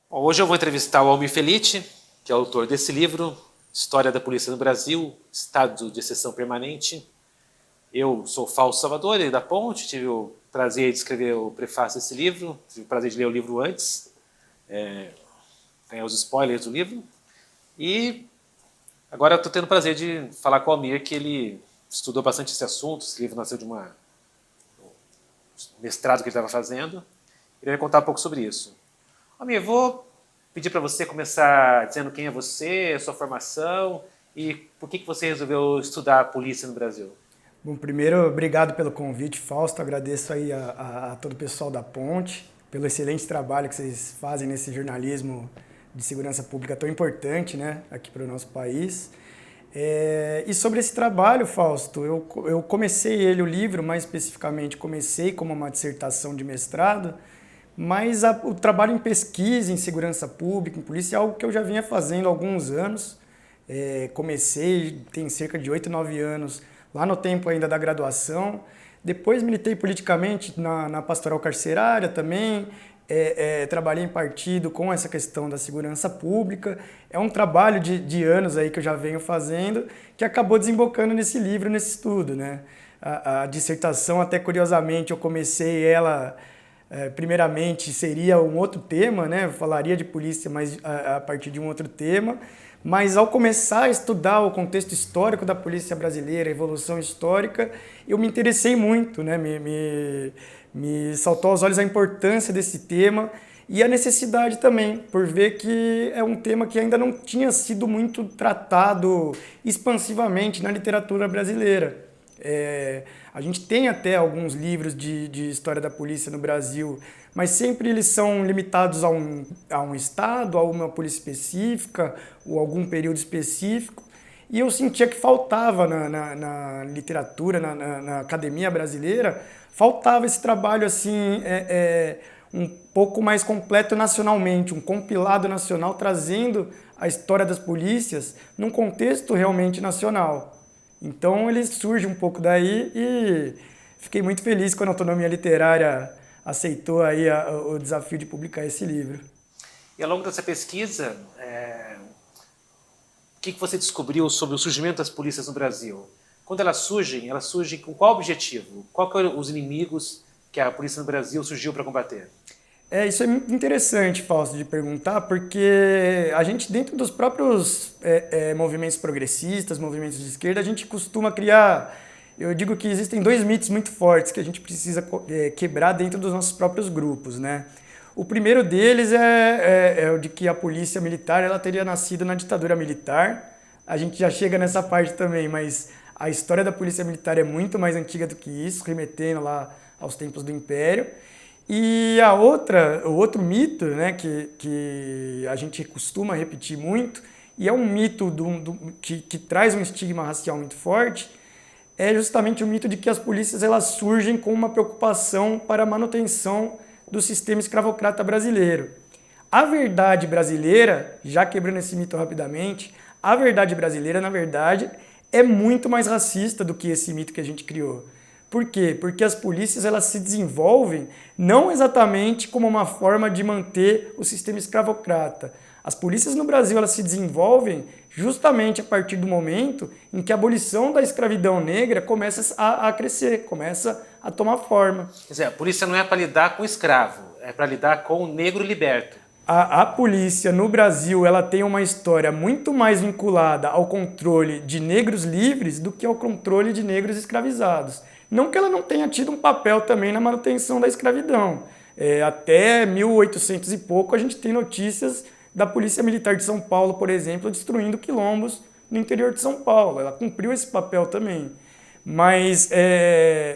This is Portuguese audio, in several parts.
Bom, hoje eu vou entrevistar o Almir Felitti, que é autor desse livro, História da Polícia no Brasil, Estado de Exceção Permanente. Eu sou Fausto Salvador, da Ponte, tive o prazer de escrever o prefácio desse livro, tive o prazer de ler o livro antes, ganhar os spoilers do livro. E agora eu estou tendo o prazer de falar com o Almir, que ele estudou bastante esse assunto, esse livro nasceu de um mestrado que ele estava fazendo. Ele vai contar um pouco sobre isso. Almir, vou pedir para você começar dizendo quem é você, sua formação e por que você resolveu estudar a polícia no Brasil. Bom, primeiro, obrigado pelo convite, Fausto. Agradeço aí a todo o pessoal da Ponte pelo excelente trabalho que vocês fazem nesse jornalismo de segurança pública tão importante, né, aqui para o nosso país. E sobre esse trabalho, Fausto, eu comecei o livro, mais especificamente, comecei como uma dissertação de mestrado, mas o trabalho em pesquisa, em segurança pública, em polícia, é algo que eu já vinha fazendo há alguns anos. Comecei, tem cerca de 8, 9 anos, lá no tempo ainda da graduação. Depois militei politicamente na pastoral carcerária também, trabalhei em partido com essa questão da segurança pública. É um trabalho de anos aí que eu já venho fazendo, que acabou desembocando nesse livro, nesse estudo, né? A dissertação, até curiosamente, eu comecei ela... primeiramente seria um outro tema, né? Eu falaria de polícia, mas a partir de um outro tema. Mas ao começar a estudar o contexto histórico da polícia brasileira, a evolução histórica, eu me interessei muito, né? Me saltou aos olhos a importância desse tema e a necessidade também, por ver que é um tema que ainda não tinha sido muito tratado expansivamente na literatura brasileira. A gente tem até alguns livros de história da polícia no Brasil, mas sempre eles são limitados a um estado, a uma polícia específica ou algum período específico. E eu sentia que faltava na literatura, na academia brasileira, faltava esse trabalho assim, um pouco mais completo nacionalmente, um compilado nacional trazendo a história das polícias num contexto realmente nacional. Então ele surge um pouco daí e fiquei muito feliz quando a Autonomia Literária aceitou aí o desafio de publicar esse livro. E ao longo dessa pesquisa, o que você descobriu sobre o surgimento das polícias no Brasil? Quando elas surgem com qual objetivo? Quais foram os inimigos que a polícia no Brasil surgiu para combater? Isso é muito interessante, Fausto, de perguntar, porque a gente, dentro dos próprios movimentos progressistas, movimentos de esquerda, a gente costuma criar... Eu digo que existem dois mitos muito fortes que a gente precisa quebrar dentro dos nossos próprios grupos, né? O primeiro deles é o de que a polícia militar ela teria nascido na ditadura militar. A gente já chega nessa parte também, mas a história da polícia militar é muito mais antiga do que isso, remetendo lá aos tempos do Império. E o outro mito, né, que a gente costuma repetir muito, e é um mito que traz um estigma racial muito forte, é justamente o mito de que as polícias elas surgem com uma preocupação para a manutenção do sistema escravocrata brasileiro. A verdade brasileira, já quebrando esse mito rapidamente, a verdade brasileira, na verdade, é muito mais racista do que esse mito que a gente criou. Por quê? Porque as polícias elas se desenvolvem não exatamente como uma forma de manter o sistema escravocrata. As polícias no Brasil elas se desenvolvem justamente a partir do momento em que a abolição da escravidão negra começa a crescer, começa a tomar forma. Quer dizer, a polícia não é para lidar com o escravo, é para lidar com o negro liberto. A polícia no Brasil ela tem uma história muito mais vinculada ao controle de negros livres do que ao controle de negros escravizados. Não que ela não tenha tido um papel também na manutenção da escravidão. Até 1800 e pouco a gente tem notícias da Polícia Militar de São Paulo, por exemplo, destruindo quilombos no interior de São Paulo. Ela cumpriu esse papel também. Mas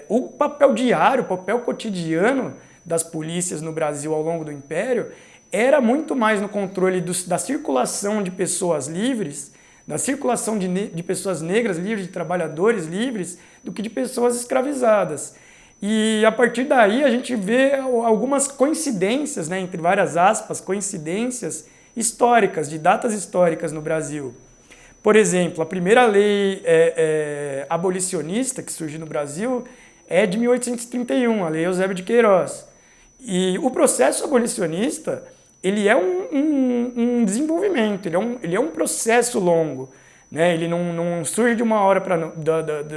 o papel diário, o papel cotidiano das polícias no Brasil ao longo do Império era muito mais no controle da circulação de pessoas livres, da circulação de pessoas negras livres, de trabalhadores livres, do que de pessoas escravizadas. E a partir daí a gente vê algumas coincidências, né, entre várias aspas, coincidências históricas, de datas históricas no Brasil. Por exemplo, a primeira lei abolicionista que surgiu no Brasil é de 1831, a Lei Eusébio de Queiroz. E o processo abolicionista ele é um desenvolvimento, ele é um processo longo, né? Ele não surge de uma hora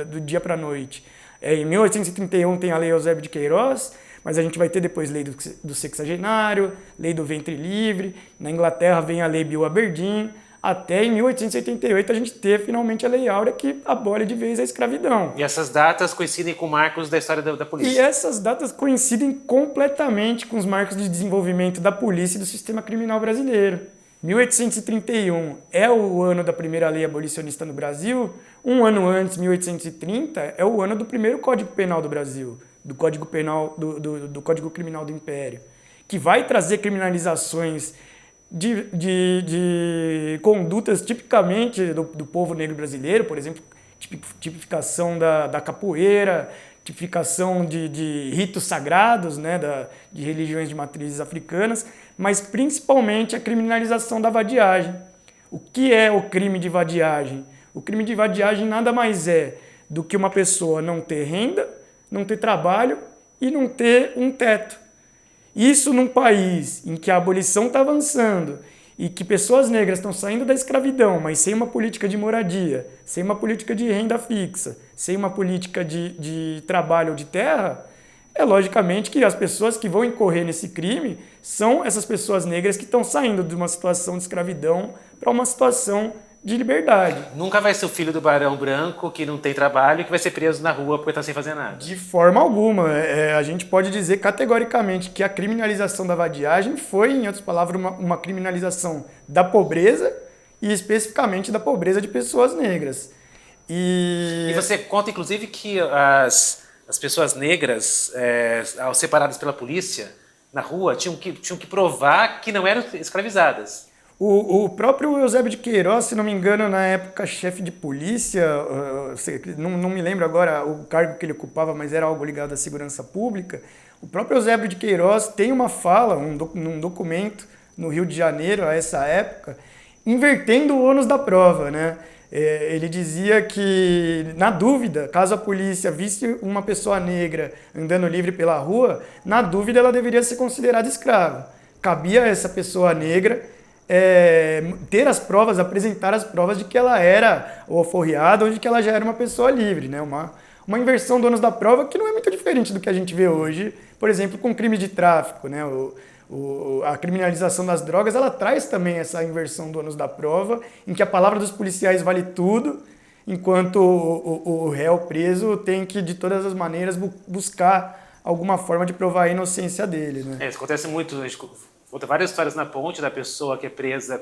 do dia para a noite. Em 1831 tem a Lei Eusébio de Queiroz, mas a gente vai ter depois lei do sexagenário, lei do ventre livre, na Inglaterra vem a lei Bill Aberdeen, até em 1888 a gente ter finalmente a Lei Áurea que abole de vez a escravidão. E essas datas coincidem com marcos da história da polícia. E essas datas coincidem completamente com os marcos de desenvolvimento da polícia e do sistema criminal brasileiro. 1831 é o ano da primeira lei abolicionista no Brasil, um ano antes, 1830, é o ano do primeiro Código Penal do Brasil, do Código Penal do Código Criminal do Império, que vai trazer criminalizações de condutas tipicamente do povo negro brasileiro, por exemplo, tipificação da capoeira, tipificação de ritos sagrados, né, de religiões de matrizes africanas, mas principalmente a criminalização da vadiagem. O que é o crime de vadiagem? O crime de vadiagem nada mais é do que uma pessoa não ter renda, não ter trabalho e não ter um teto. Isso num país em que a abolição está avançando e que pessoas negras estão saindo da escravidão, mas sem uma política de moradia, sem uma política de renda fixa, sem uma política de trabalho ou de terra, é logicamente que as pessoas que vão incorrer nesse crime são essas pessoas negras que estão saindo de uma situação de escravidão para uma situação de liberdade. Nunca vai ser o filho do barão branco que não tem trabalho e que vai ser preso na rua porque está sem fazer nada. De forma alguma. A gente pode dizer categoricamente que a criminalização da vadiagem foi, em outras palavras, uma criminalização da pobreza e especificamente da pobreza de pessoas negras. E você conta, inclusive, que as pessoas negras, ao separadas pela polícia na rua, tinham que provar que não eram escravizadas. O próprio Eusébio de Queiroz, se não me engano, na época chefe de polícia, não me lembro agora o cargo que ele ocupava, mas era algo ligado à segurança pública. O próprio Eusébio de Queiroz tem uma fala, num documento no Rio de Janeiro, a essa época, invertendo o ônus da prova, né? Ele dizia que, na dúvida, caso a polícia visse uma pessoa negra andando livre pela rua, na dúvida ela deveria ser considerada escrava. Cabia a essa pessoa negra ter as provas, apresentar as provas de que ela era ou alforriada ou de que ela já era uma pessoa livre, né? Uma inversão do ônus da prova que não é muito diferente do que a gente vê hoje, por exemplo, com crimes de tráfico, né? A criminalização das drogas, ela traz também essa inversão do ônus da prova, em que a palavra dos policiais vale tudo, enquanto o réu preso tem que, de todas as maneiras, buscar alguma forma de provar a inocência dele, né? Isso acontece muito. A gente conta várias histórias na ponte da pessoa que é presa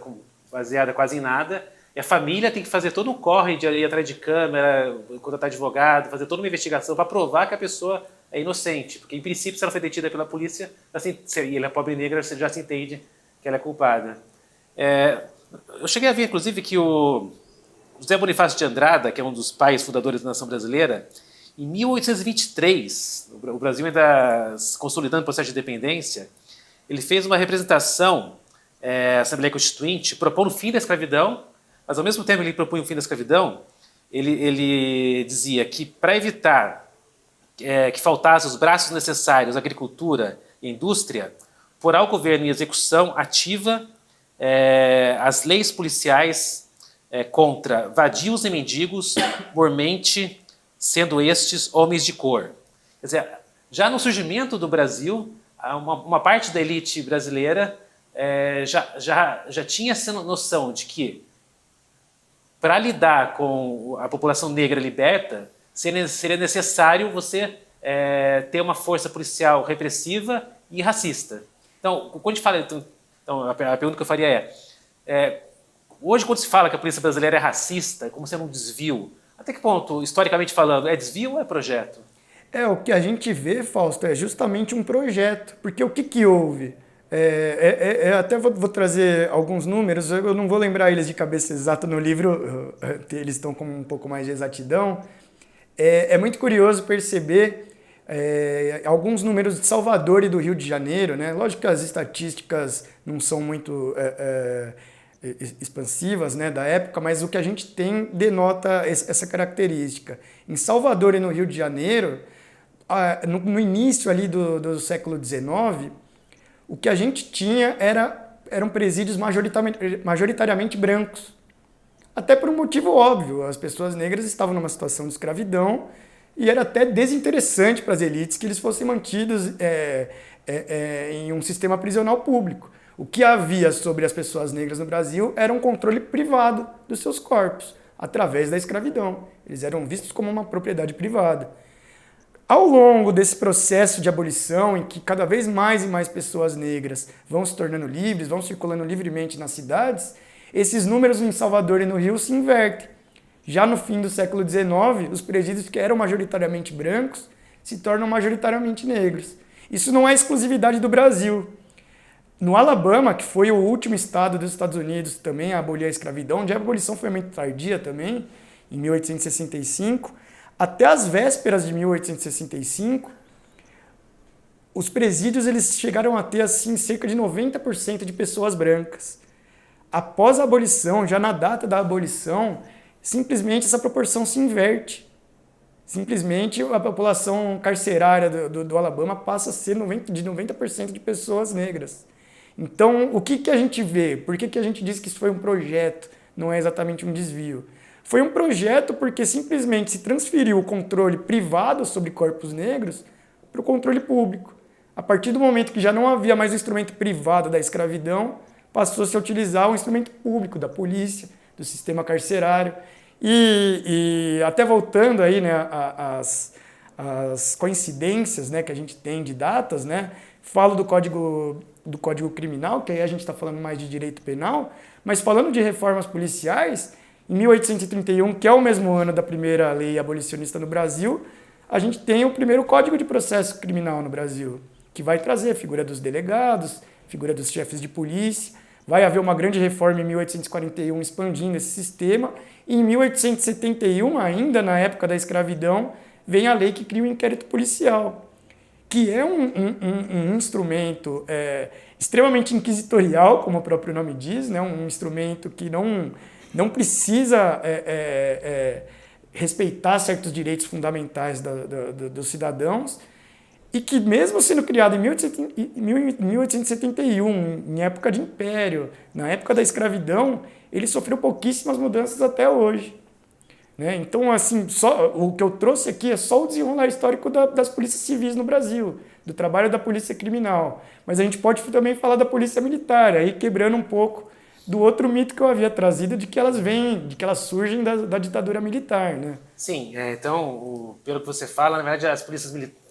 baseada quase em nada, e a família tem que fazer todo um corre de ir atrás de câmera, contratar advogado, fazer toda uma investigação para provar que a pessoa é inocente, porque em princípio se ela foi detida pela polícia e ela é pobre negra, você já se entende que ela é culpada. Eu cheguei a ver inclusive que o José Bonifácio de Andrada, que é um dos pais fundadores da nação brasileira, em 1823, o Brasil ainda consolidando o processo de independência, ele fez uma representação, Assembleia Constituinte, propondo o fim da escravidão, mas ao mesmo tempo que ele propunha o fim da escravidão, ele dizia que para evitar que faltassem os braços necessários à agricultura e indústria, porá ao governo em execução ativa as leis policiais contra vadios e mendigos, mormente sendo estes homens de cor. Quer dizer, já no surgimento do Brasil, uma parte da elite brasileira já tinha essa noção de que, para lidar com a população negra liberta, seria necessário você ter uma força policial repressiva e racista. Então, quando a gente fala... Então, a pergunta que eu faria hoje, quando se fala que a polícia brasileira é racista, como sendo um desvio, até que ponto, historicamente falando, é desvio ou é projeto? O que a gente vê, Fausto, é justamente um projeto. Porque o que houve? Até vou trazer alguns números, eu não vou lembrar eles de cabeça exata no livro, eles estão com um pouco mais de exatidão. É muito curioso perceber alguns números de Salvador e do Rio de Janeiro, né? Lógico que as estatísticas não são muito expansivas, né, da época, mas o que a gente tem denota essa característica. Em Salvador e no Rio de Janeiro, no início ali do século XIX, o que a gente tinha era eram presídios majoritariamente brancos. Até por um motivo óbvio, as pessoas negras estavam numa situação de escravidão e era até desinteressante para as elites que eles fossem mantidos em um sistema prisional público. O que havia sobre as pessoas negras no Brasil era um controle privado dos seus corpos, através da escravidão. Eles eram vistos como uma propriedade privada. Ao longo desse processo de abolição, em que cada vez mais e mais pessoas negras vão se tornando livres, vão circulando livremente nas cidades, esses números em Salvador e no Rio se invertem. Já no fim do século XIX, os presídios que eram majoritariamente brancos se tornam majoritariamente negros. Isso não é exclusividade do Brasil. No Alabama, que foi o último estado dos Estados Unidos também a abolir a escravidão, onde a abolição foi muito tardia também, em 1865, até as vésperas de 1865, os presídios eles chegaram a ter assim, cerca de 90% de pessoas brancas. Após a abolição, já na data da abolição, simplesmente essa proporção se inverte. Simplesmente a população carcerária do Alabama passa a ser de 90% de pessoas negras. Então, o que a gente vê? Por que a gente diz que isso foi um projeto, não é exatamente um desvio? Foi um projeto porque simplesmente se transferiu o controle privado sobre corpos negros para o controle público. A partir do momento que já não havia mais o instrumento privado da escravidão, passou-se a utilizar o instrumento público da polícia, do sistema carcerário. E até voltando aí, né, as coincidências, né, que a gente tem de datas, né, falo do Código Criminal, que aí a gente está falando mais de direito penal, mas falando de reformas policiais, em 1831, que é o mesmo ano da primeira lei abolicionista no Brasil, a gente tem o primeiro Código de Processo Criminal no Brasil, que vai trazer a figura dos delegados, a figura dos chefes de polícia. Vai haver uma grande reforma em 1841 expandindo esse sistema. E em 1871, ainda na época da escravidão, vem a lei que cria o inquérito policial, que é um instrumento extremamente inquisitorial, como o próprio nome diz, né? Um instrumento que não precisa respeitar certos direitos fundamentais dos cidadãos, e que mesmo sendo criado em 1871, em época de império, na época da escravidão, ele sofreu pouquíssimas mudanças até hoje. Né? Então, assim, o que eu trouxe aqui é só o desenrolar histórico das polícias civis no Brasil, do trabalho da polícia criminal. Mas a gente pode também falar da polícia militar, aí quebrando um pouco do outro mito que eu havia trazido, de que elas surgem da ditadura militar. Né? Sim, então, pelo que você fala, na verdade, as polícias militares...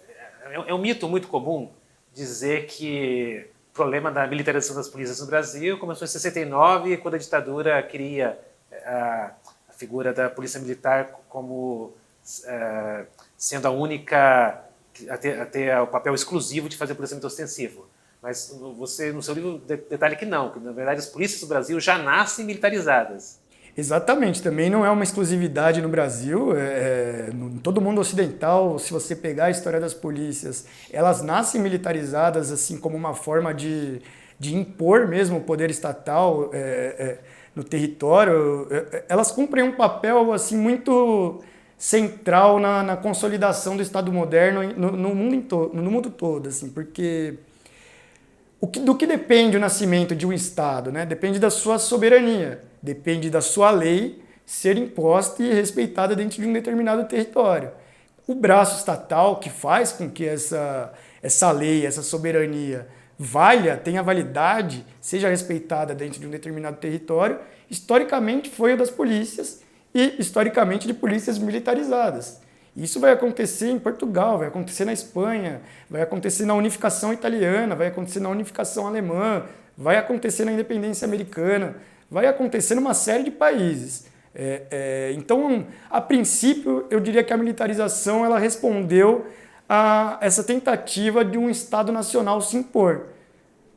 É um mito muito comum dizer que o problema da militarização das polícias no Brasil começou em 69, quando a ditadura cria a figura da polícia militar como sendo a única a ter o papel exclusivo de fazer policiamento ostensivo. Mas você, no seu livro, detalha que não, que na verdade as polícias do Brasil já nascem militarizadas. Exatamente, também não é uma exclusividade no Brasil, em todo mundo ocidental, se você pegar a história das polícias, elas nascem militarizadas assim como uma forma de impor mesmo o poder estatal no território. Elas cumprem um papel assim muito central na consolidação do Estado moderno no mundo todo, assim, porque do que depende o nascimento de um Estado, né? Depende da sua soberania. Depende da sua lei ser imposta e respeitada dentro de um determinado território. O braço estatal que faz com que essa lei, essa soberania tenha validade, seja respeitada dentro de um determinado território, historicamente foi o das polícias e historicamente de polícias militarizadas. Isso vai acontecer em Portugal, vai acontecer na Espanha, vai acontecer na unificação italiana, vai acontecer na unificação alemã, vai acontecer na independência americana, vai acontecer numa série de países. Então, a princípio, eu diria que a militarização ela respondeu a essa tentativa de um Estado nacional se impor.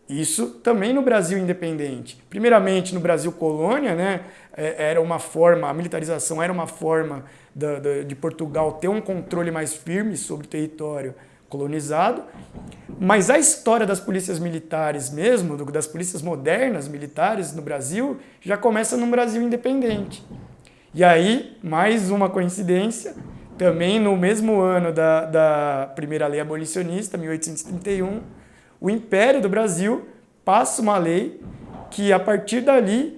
Isso também no Brasil independente. Primeiramente, no Brasil colônia, né, a militarização era uma forma de Portugal ter um controle mais firme sobre o território colonizado, mas a história das polícias militares mesmo, das polícias modernas militares no Brasil, já começa num Brasil independente. E aí, mais uma coincidência, também no mesmo ano da primeira lei abolicionista, 1831, o Império do Brasil passa uma lei que a partir dali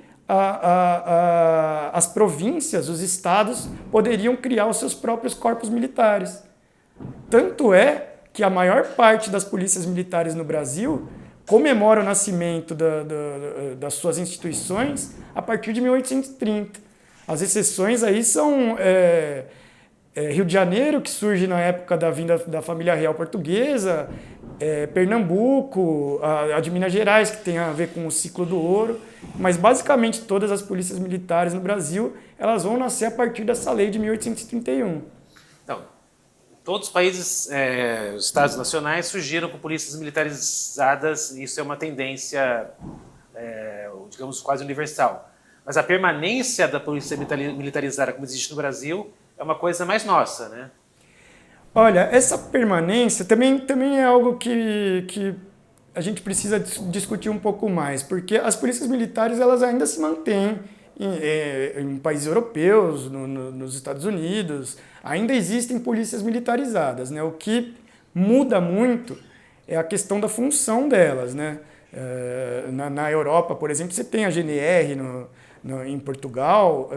as províncias, os estados, poderiam criar os seus próprios corpos militares. Tanto é que a maior parte das polícias militares no Brasil comemora o nascimento das suas instituições a partir de 1830. As exceções aí são Rio de Janeiro, que surge na época da vinda da família real portuguesa, Pernambuco, a de Minas Gerais, que tem a ver com o ciclo do ouro, mas basicamente todas as polícias militares no Brasil elas vão nascer a partir dessa lei de 1831. Então, todos os países, os estados nacionais surgiram com polícias militarizadas, e isso é uma tendência, digamos, quase universal. Mas a permanência da polícia militarizada como existe no Brasil é uma coisa mais nossa, né? Olha, essa permanência também é algo que a gente precisa discutir um pouco mais, porque as polícias militares elas ainda se mantêm em países europeus, nos Estados Unidos, ainda existem polícias militarizadas, né? O que muda muito é a questão da função delas, né? Na Europa, por exemplo, você tem a GNR em Portugal,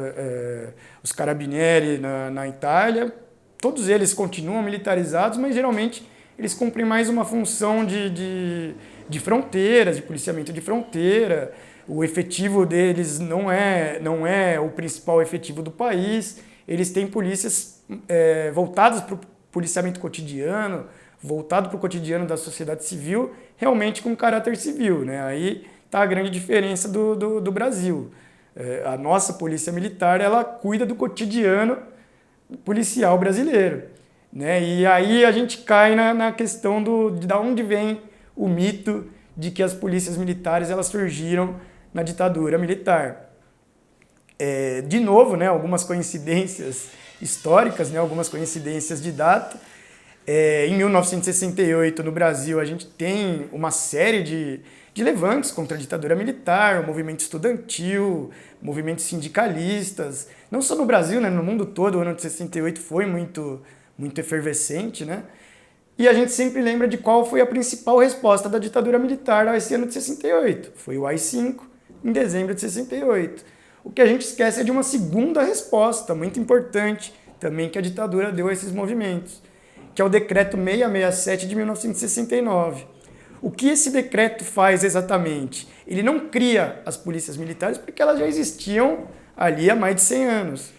os Carabinieri na Itália. Todos eles continuam militarizados, mas geralmente eles cumprem mais uma função de fronteiras, de policiamento de fronteira. O efetivo deles não é o principal efetivo do país. Eles têm polícias voltadas para o policiamento cotidiano, voltado para o cotidiano da sociedade civil, realmente com caráter civil, né? Aí está a grande diferença do Brasil. A nossa polícia militar ela cuida do cotidiano policial brasileiro, né? E aí a gente cai na questão de onde vem o mito de que as polícias militares elas surgiram na ditadura militar. De novo, né, algumas coincidências históricas, né, algumas coincidências de data. Em 1968, no Brasil, a gente tem uma série de levantes contra a ditadura militar, o movimento estudantil, movimentos sindicalistas. Não só no Brasil, né, no mundo todo, o ano de 68 foi muito efervescente, né? E a gente sempre lembra de qual foi a principal resposta da ditadura militar a esse ano de 68. Foi o AI-5, em dezembro de 68. O que a gente esquece é de uma segunda resposta, muito importante também, que a ditadura deu a esses movimentos, que é o Decreto 667 de 1969. O que esse decreto faz exatamente? Ele não cria as polícias militares porque elas já existiam ali há mais de 100 anos.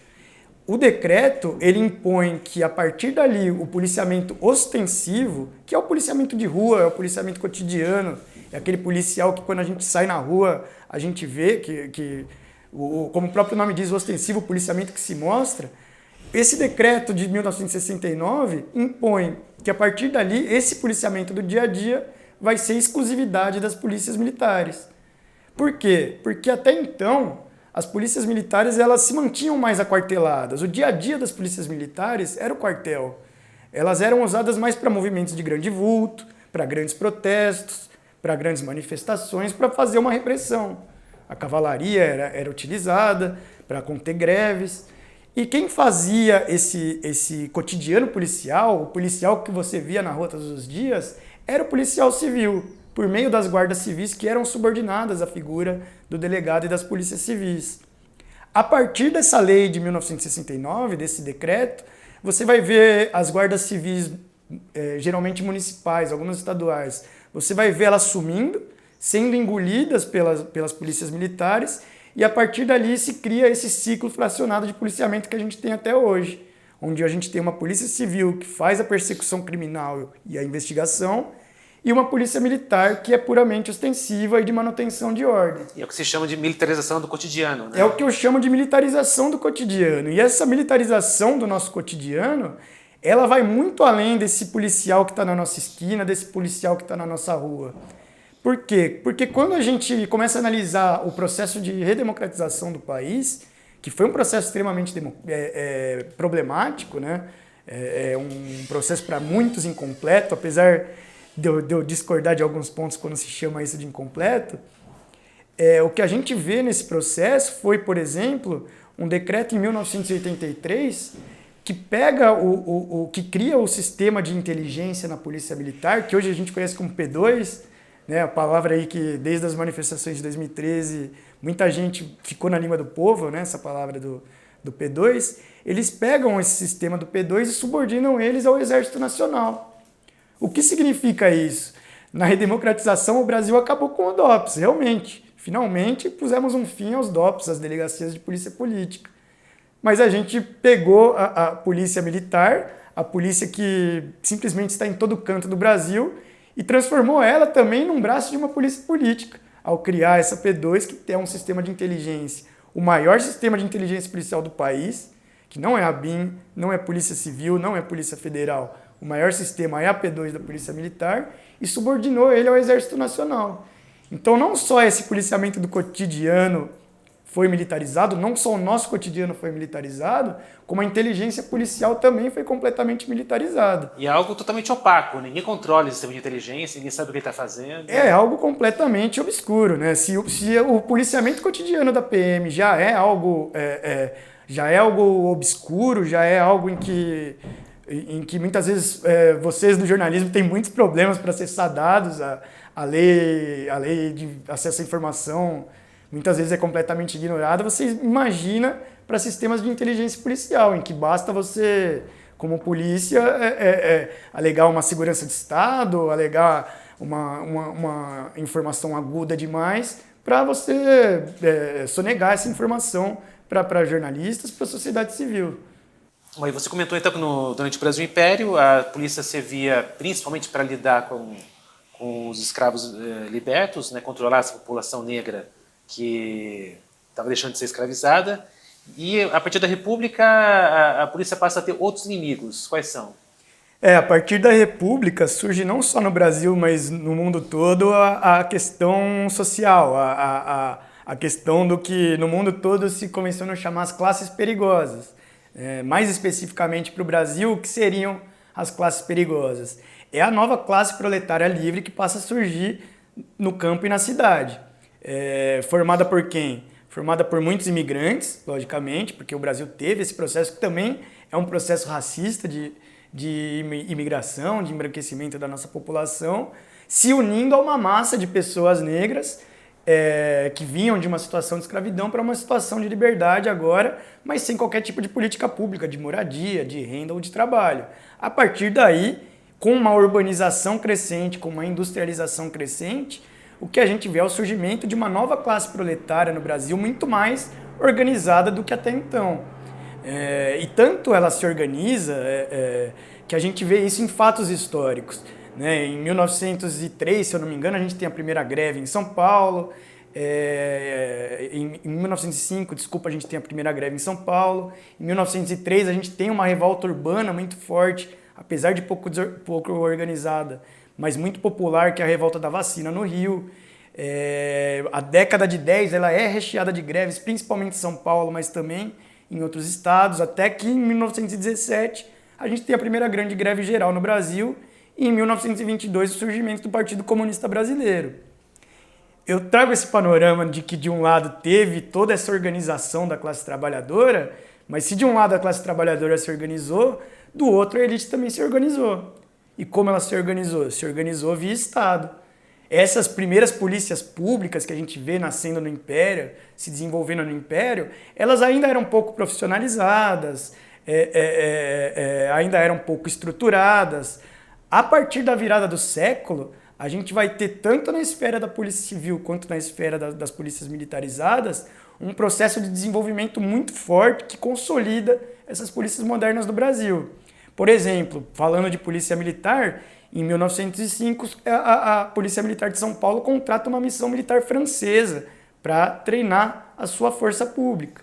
O decreto, ele impõe que a partir dali o policiamento ostensivo, que é o policiamento de rua, é o policiamento cotidiano, é aquele policial que quando a gente sai na rua a gente vê como o próprio nome diz, o ostensivo, o policiamento que se mostra. Esse decreto de 1969 impõe que a partir dali esse policiamento do dia a dia vai ser exclusividade das polícias militares. Por quê? Porque até então as polícias militares elas se mantinham mais aquarteladas. O dia a dia das polícias militares era o quartel. Elas eram usadas mais para movimentos de grande vulto, para grandes protestos, para grandes manifestações, para fazer uma repressão. A cavalaria era utilizada para conter greves. E quem fazia esse cotidiano policial, o policial que você via na rua todos os dias, era o policial civil, por meio das guardas civis que eram subordinadas à figura do delegado e das polícias civis. A partir dessa lei de 1969, desse decreto, você vai ver as guardas civis, geralmente municipais, algumas estaduais, você vai ver elas sumindo, sendo engolidas pelas polícias militares, e a partir dali se cria esse ciclo fracionado de policiamento que a gente tem até hoje, onde a gente tem uma polícia civil que faz a persecução criminal e a investigação, e uma polícia militar que é puramente ostensiva e de manutenção de ordem. E é o que se chama de militarização do cotidiano, né? É o que eu chamo de militarização do cotidiano. E essa militarização do nosso cotidiano, ela vai muito além desse policial que está na nossa esquina, desse policial que está na nossa rua. Por quê? Porque quando a gente começa a analisar o processo de redemocratização do país, que foi um processo extremamente problemático, né? É um processo para muitos incompleto, apesar de eu discordar de alguns pontos quando se chama isso de incompleto. O que a gente vê nesse processo foi, por exemplo, um decreto em 1983 que pega que cria o sistema de inteligência na Polícia Militar, que hoje a gente conhece como P2, né? A palavra aí que desde as manifestações de 2013 muita gente ficou na língua do povo, né? Essa palavra do P2, eles pegam esse sistema do P2 e subordinam eles ao Exército Nacional. O que significa isso? Na redemocratização, o Brasil acabou com o DOPS, realmente. Finalmente, pusemos um fim aos DOPS, as delegacias de polícia política. Mas a gente pegou a polícia militar, a polícia que simplesmente está em todo canto do Brasil, e transformou ela também num braço de uma polícia política, ao criar essa P2, que é um sistema de inteligência, o maior sistema de inteligência policial do país, que não é a BIM, não é Polícia Civil, não é Polícia Federal. O maior sistema é a P2 da Polícia Militar e subordinou ele ao Exército Nacional. Então não só esse policiamento do cotidiano foi militarizado, não só o nosso cotidiano foi militarizado, como a inteligência policial também foi completamente militarizada. E é algo totalmente opaco, ninguém controla esse sistema de inteligência, ninguém sabe o que ele está fazendo. É algo completamente obscuro, né? Se o policiamento cotidiano da PM já é algo obscuro, já é algo em que muitas vezes vocês do jornalismo têm muitos problemas para ser sadados, a lei de acesso à informação muitas vezes é completamente ignorada, você imagina para sistemas de inteligência policial, em que basta você, como polícia, alegar uma segurança de Estado, alegar uma informação aguda demais, para você sonegar essa informação para jornalistas, para a sociedade civil. Bom, e você comentou então que durante o Brasil Império a polícia servia principalmente para lidar com os escravos libertos, né, controlar essa população negra que estava deixando de ser escravizada, e a partir da República a polícia passa a ter outros inimigos. Quais são? A partir da República surge não só no Brasil, mas no mundo todo a questão social, a questão do que no mundo todo se convenciona chamar as classes perigosas. Mais especificamente para o Brasil, o que seriam as classes perigosas? É a nova classe proletária livre que passa a surgir no campo e na cidade. Formada por quem? Formada por muitos imigrantes, logicamente, porque o Brasil teve esse processo que também é um processo racista de imigração, de embranquecimento da nossa população, se unindo a uma massa de pessoas negras que vinham de uma situação de escravidão para uma situação de liberdade agora, mas sem qualquer tipo de política pública, de moradia, de renda ou de trabalho. A partir daí, com uma urbanização crescente, com uma industrialização crescente, o que a gente vê é o surgimento de uma nova classe proletária no Brasil muito mais organizada do que até então. E tanto ela se organiza que a gente vê isso em fatos históricos. Né? Em 1903, se eu não me engano, a gente tem a primeira greve em São Paulo. Em 1905, desculpa, a gente tem a primeira greve em São Paulo. Em 1903, a gente tem uma revolta urbana muito forte, apesar de pouco organizada, mas muito popular, que é a revolta da vacina no Rio. A década de 10 ela é recheada de greves, principalmente em São Paulo, mas também em outros estados, até que em 1917 a gente tem a primeira grande greve geral no Brasil e em 1922 o surgimento do Partido Comunista Brasileiro. Eu trago esse panorama de que de um lado teve toda essa organização da classe trabalhadora, mas se de um lado a classe trabalhadora se organizou, do outro a elite também se organizou. E como ela se organizou? Se organizou via Estado. Essas primeiras polícias públicas que a gente vê nascendo no Império, se desenvolvendo no Império, elas ainda eram pouco profissionalizadas, ainda eram pouco estruturadas. A partir da virada do século, a gente vai ter tanto na esfera da Polícia Civil quanto na esfera das polícias militarizadas um processo de desenvolvimento muito forte que consolida essas polícias modernas do Brasil. Por exemplo, falando de polícia militar, em 1905 a Polícia Militar de São Paulo contrata uma missão militar francesa para treinar a sua força pública.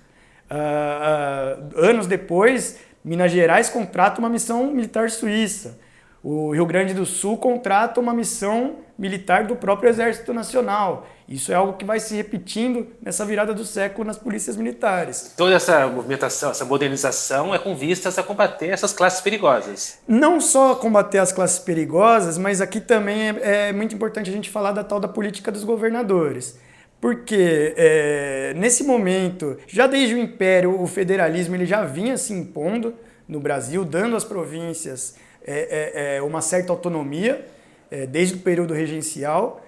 Anos depois, Minas Gerais contrata uma missão militar suíça. O Rio Grande do Sul contrata uma missão militar do próprio Exército Nacional. Isso é algo que vai se repetindo nessa virada do século nas polícias militares. Toda essa movimentação, essa modernização é com vistas a combater essas classes perigosas. Não só combater as classes perigosas, mas aqui também é muito importante a gente falar da tal da política dos governadores. Porque nesse momento, já desde o Império, o federalismo ele já vinha se impondo no Brasil, dando às províncias uma certa autonomia, desde o período regencial.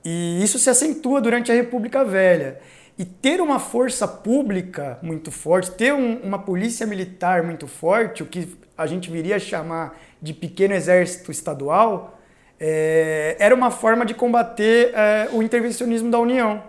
E isso se acentua durante a República Velha. E ter uma força pública muito forte, ter uma polícia militar muito forte, o que a gente viria a chamar de pequeno exército estadual, era uma forma de combater o intervencionismo da União.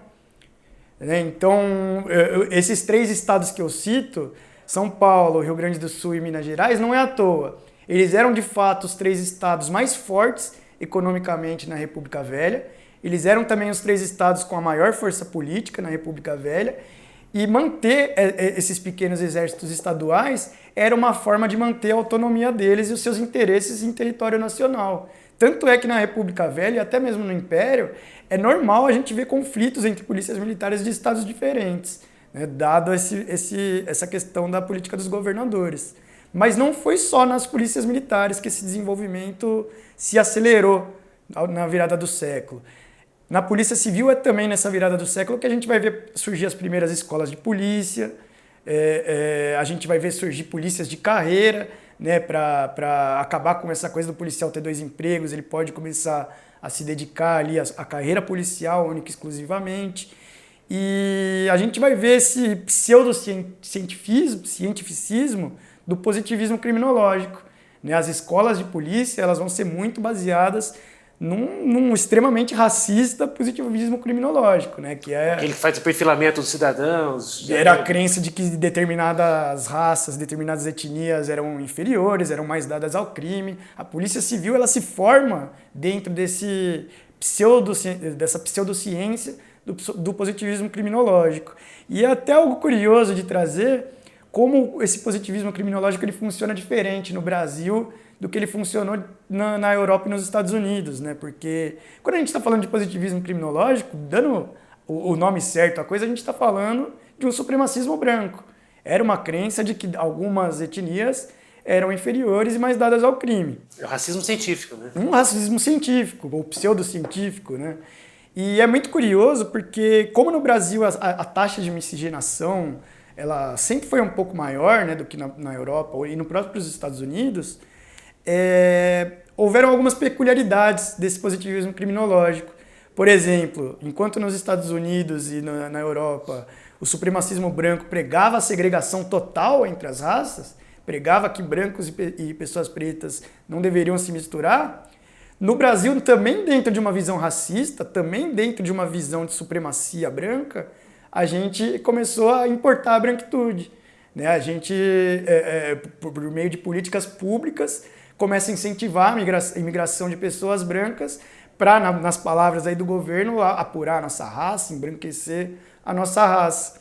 Então, esses 3 estados que eu cito, São Paulo, Rio Grande do Sul e Minas Gerais, não é à toa. Eles eram, de fato, os 3 estados mais fortes economicamente na República Velha. Eles eram também os 3 estados com a maior força política na República Velha. E manter esses pequenos exércitos estaduais era uma forma de manter a autonomia deles e os seus interesses em território nacional. Tanto é que na República Velha, e até mesmo no Império, é normal a gente ver conflitos entre polícias militares de estados diferentes, né, dado essa questão da política dos governadores. Mas não foi só nas polícias militares que esse desenvolvimento se acelerou na virada do século. Na Polícia Civil é também nessa virada do século que a gente vai ver surgir as primeiras escolas de polícia, a gente vai ver surgir polícias de carreira, né, para acabar com essa coisa do policial ter 2 empregos, ele pode começar a se dedicar ali à carreira policial única e exclusivamente. E a gente vai ver esse pseudo-cientificismo do positivismo criminológico, né? As escolas de polícia elas vão ser muito baseadas num extremamente racista positivismo criminológico, né? Que é aquele que faz o perfilamento dos cidadãos. Era a crença de que determinadas raças, determinadas etnias eram inferiores, eram mais dadas ao crime. A Polícia Civil ela se forma dentro dessa pseudociência do positivismo criminológico. E é até algo curioso de trazer como esse positivismo criminológico ele funciona diferente no Brasil do que ele funcionou na Europa e nos Estados Unidos, né? Porque quando a gente está falando de positivismo criminológico, dando o nome certo à coisa, a gente está falando de um supremacismo branco. Era uma crença de que algumas etnias eram inferiores e mais dadas ao crime. É o racismo científico, né? Um racismo científico, ou pseudocientífico, né? E é muito curioso porque, como no Brasil a taxa de miscigenação ela sempre foi um pouco maior, né, do que na Europa e no próprio Estados Unidos, houveram algumas peculiaridades desse positivismo criminológico. Por exemplo, enquanto nos Estados Unidos e na Europa o supremacismo branco pregava a segregação total entre as raças, pregava que brancos e pessoas pretas não deveriam se misturar, no Brasil, também dentro de uma visão racista, também dentro de uma visão de supremacia branca, a gente começou a importar a branquitude, né? A gente, por meio de políticas públicas, começa a incentivar a imigração de pessoas brancas para, nas palavras aí do governo, apurar a nossa raça, embranquecer a nossa raça.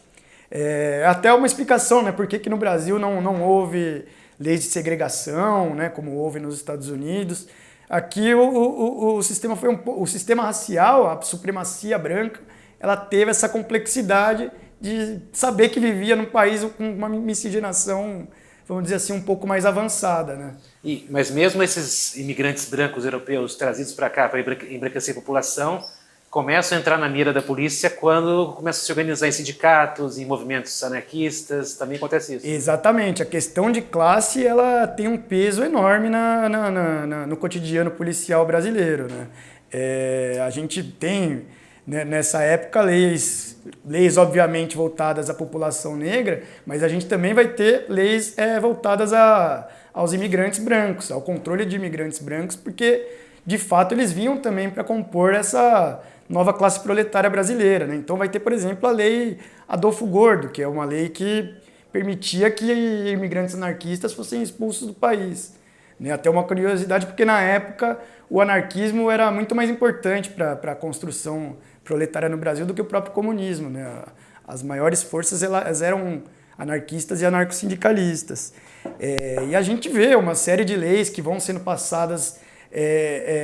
Até uma explicação, né? Por que no Brasil não houve leis de segregação, né? Como houve nos Estados Unidos. Aqui o sistema racial, a supremacia branca, ela teve essa complexidade de saber que vivia num país com uma miscigenação, vamos dizer assim, um pouco mais avançada, né? Mas mesmo esses imigrantes brancos europeus trazidos para cá para embranquecer a população, começam a entrar na mira da polícia quando começam a se organizar em sindicatos, em movimentos anarquistas, também acontece isso. Exatamente, a questão de classe ela tem um peso enorme no cotidiano policial brasileiro, né? A gente tem, né, nessa época leis obviamente voltadas à população negra, mas a gente também vai ter leis voltadas aos imigrantes brancos, ao controle de imigrantes brancos, porque de fato eles vinham também para compor essa nova classe proletária brasileira, né? Então vai ter, por exemplo, a lei Adolfo Gordo, que é uma lei que permitia que imigrantes anarquistas fossem expulsos do país, né? Até uma curiosidade, porque na época o anarquismo era muito mais importante para a construção proletária no Brasil do que o próprio comunismo, né? As maiores forças elas eram anarquistas e anarcossindicalistas. E a gente vê uma série de leis que vão sendo passadas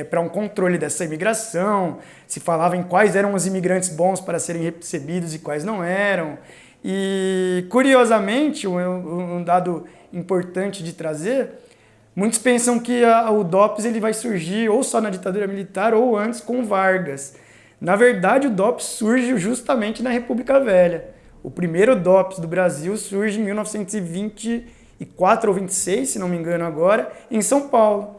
para um controle dessa imigração, se falava em quais eram os imigrantes bons para serem recebidos e quais não eram. E, curiosamente, um dado importante de trazer, muitos pensam que o DOPS ele vai surgir ou só na ditadura militar ou antes com Vargas. Na verdade, o DOPS surge justamente na República Velha. O primeiro DOPS do Brasil surge em 1924 ou 26, se não me engano agora, em São Paulo.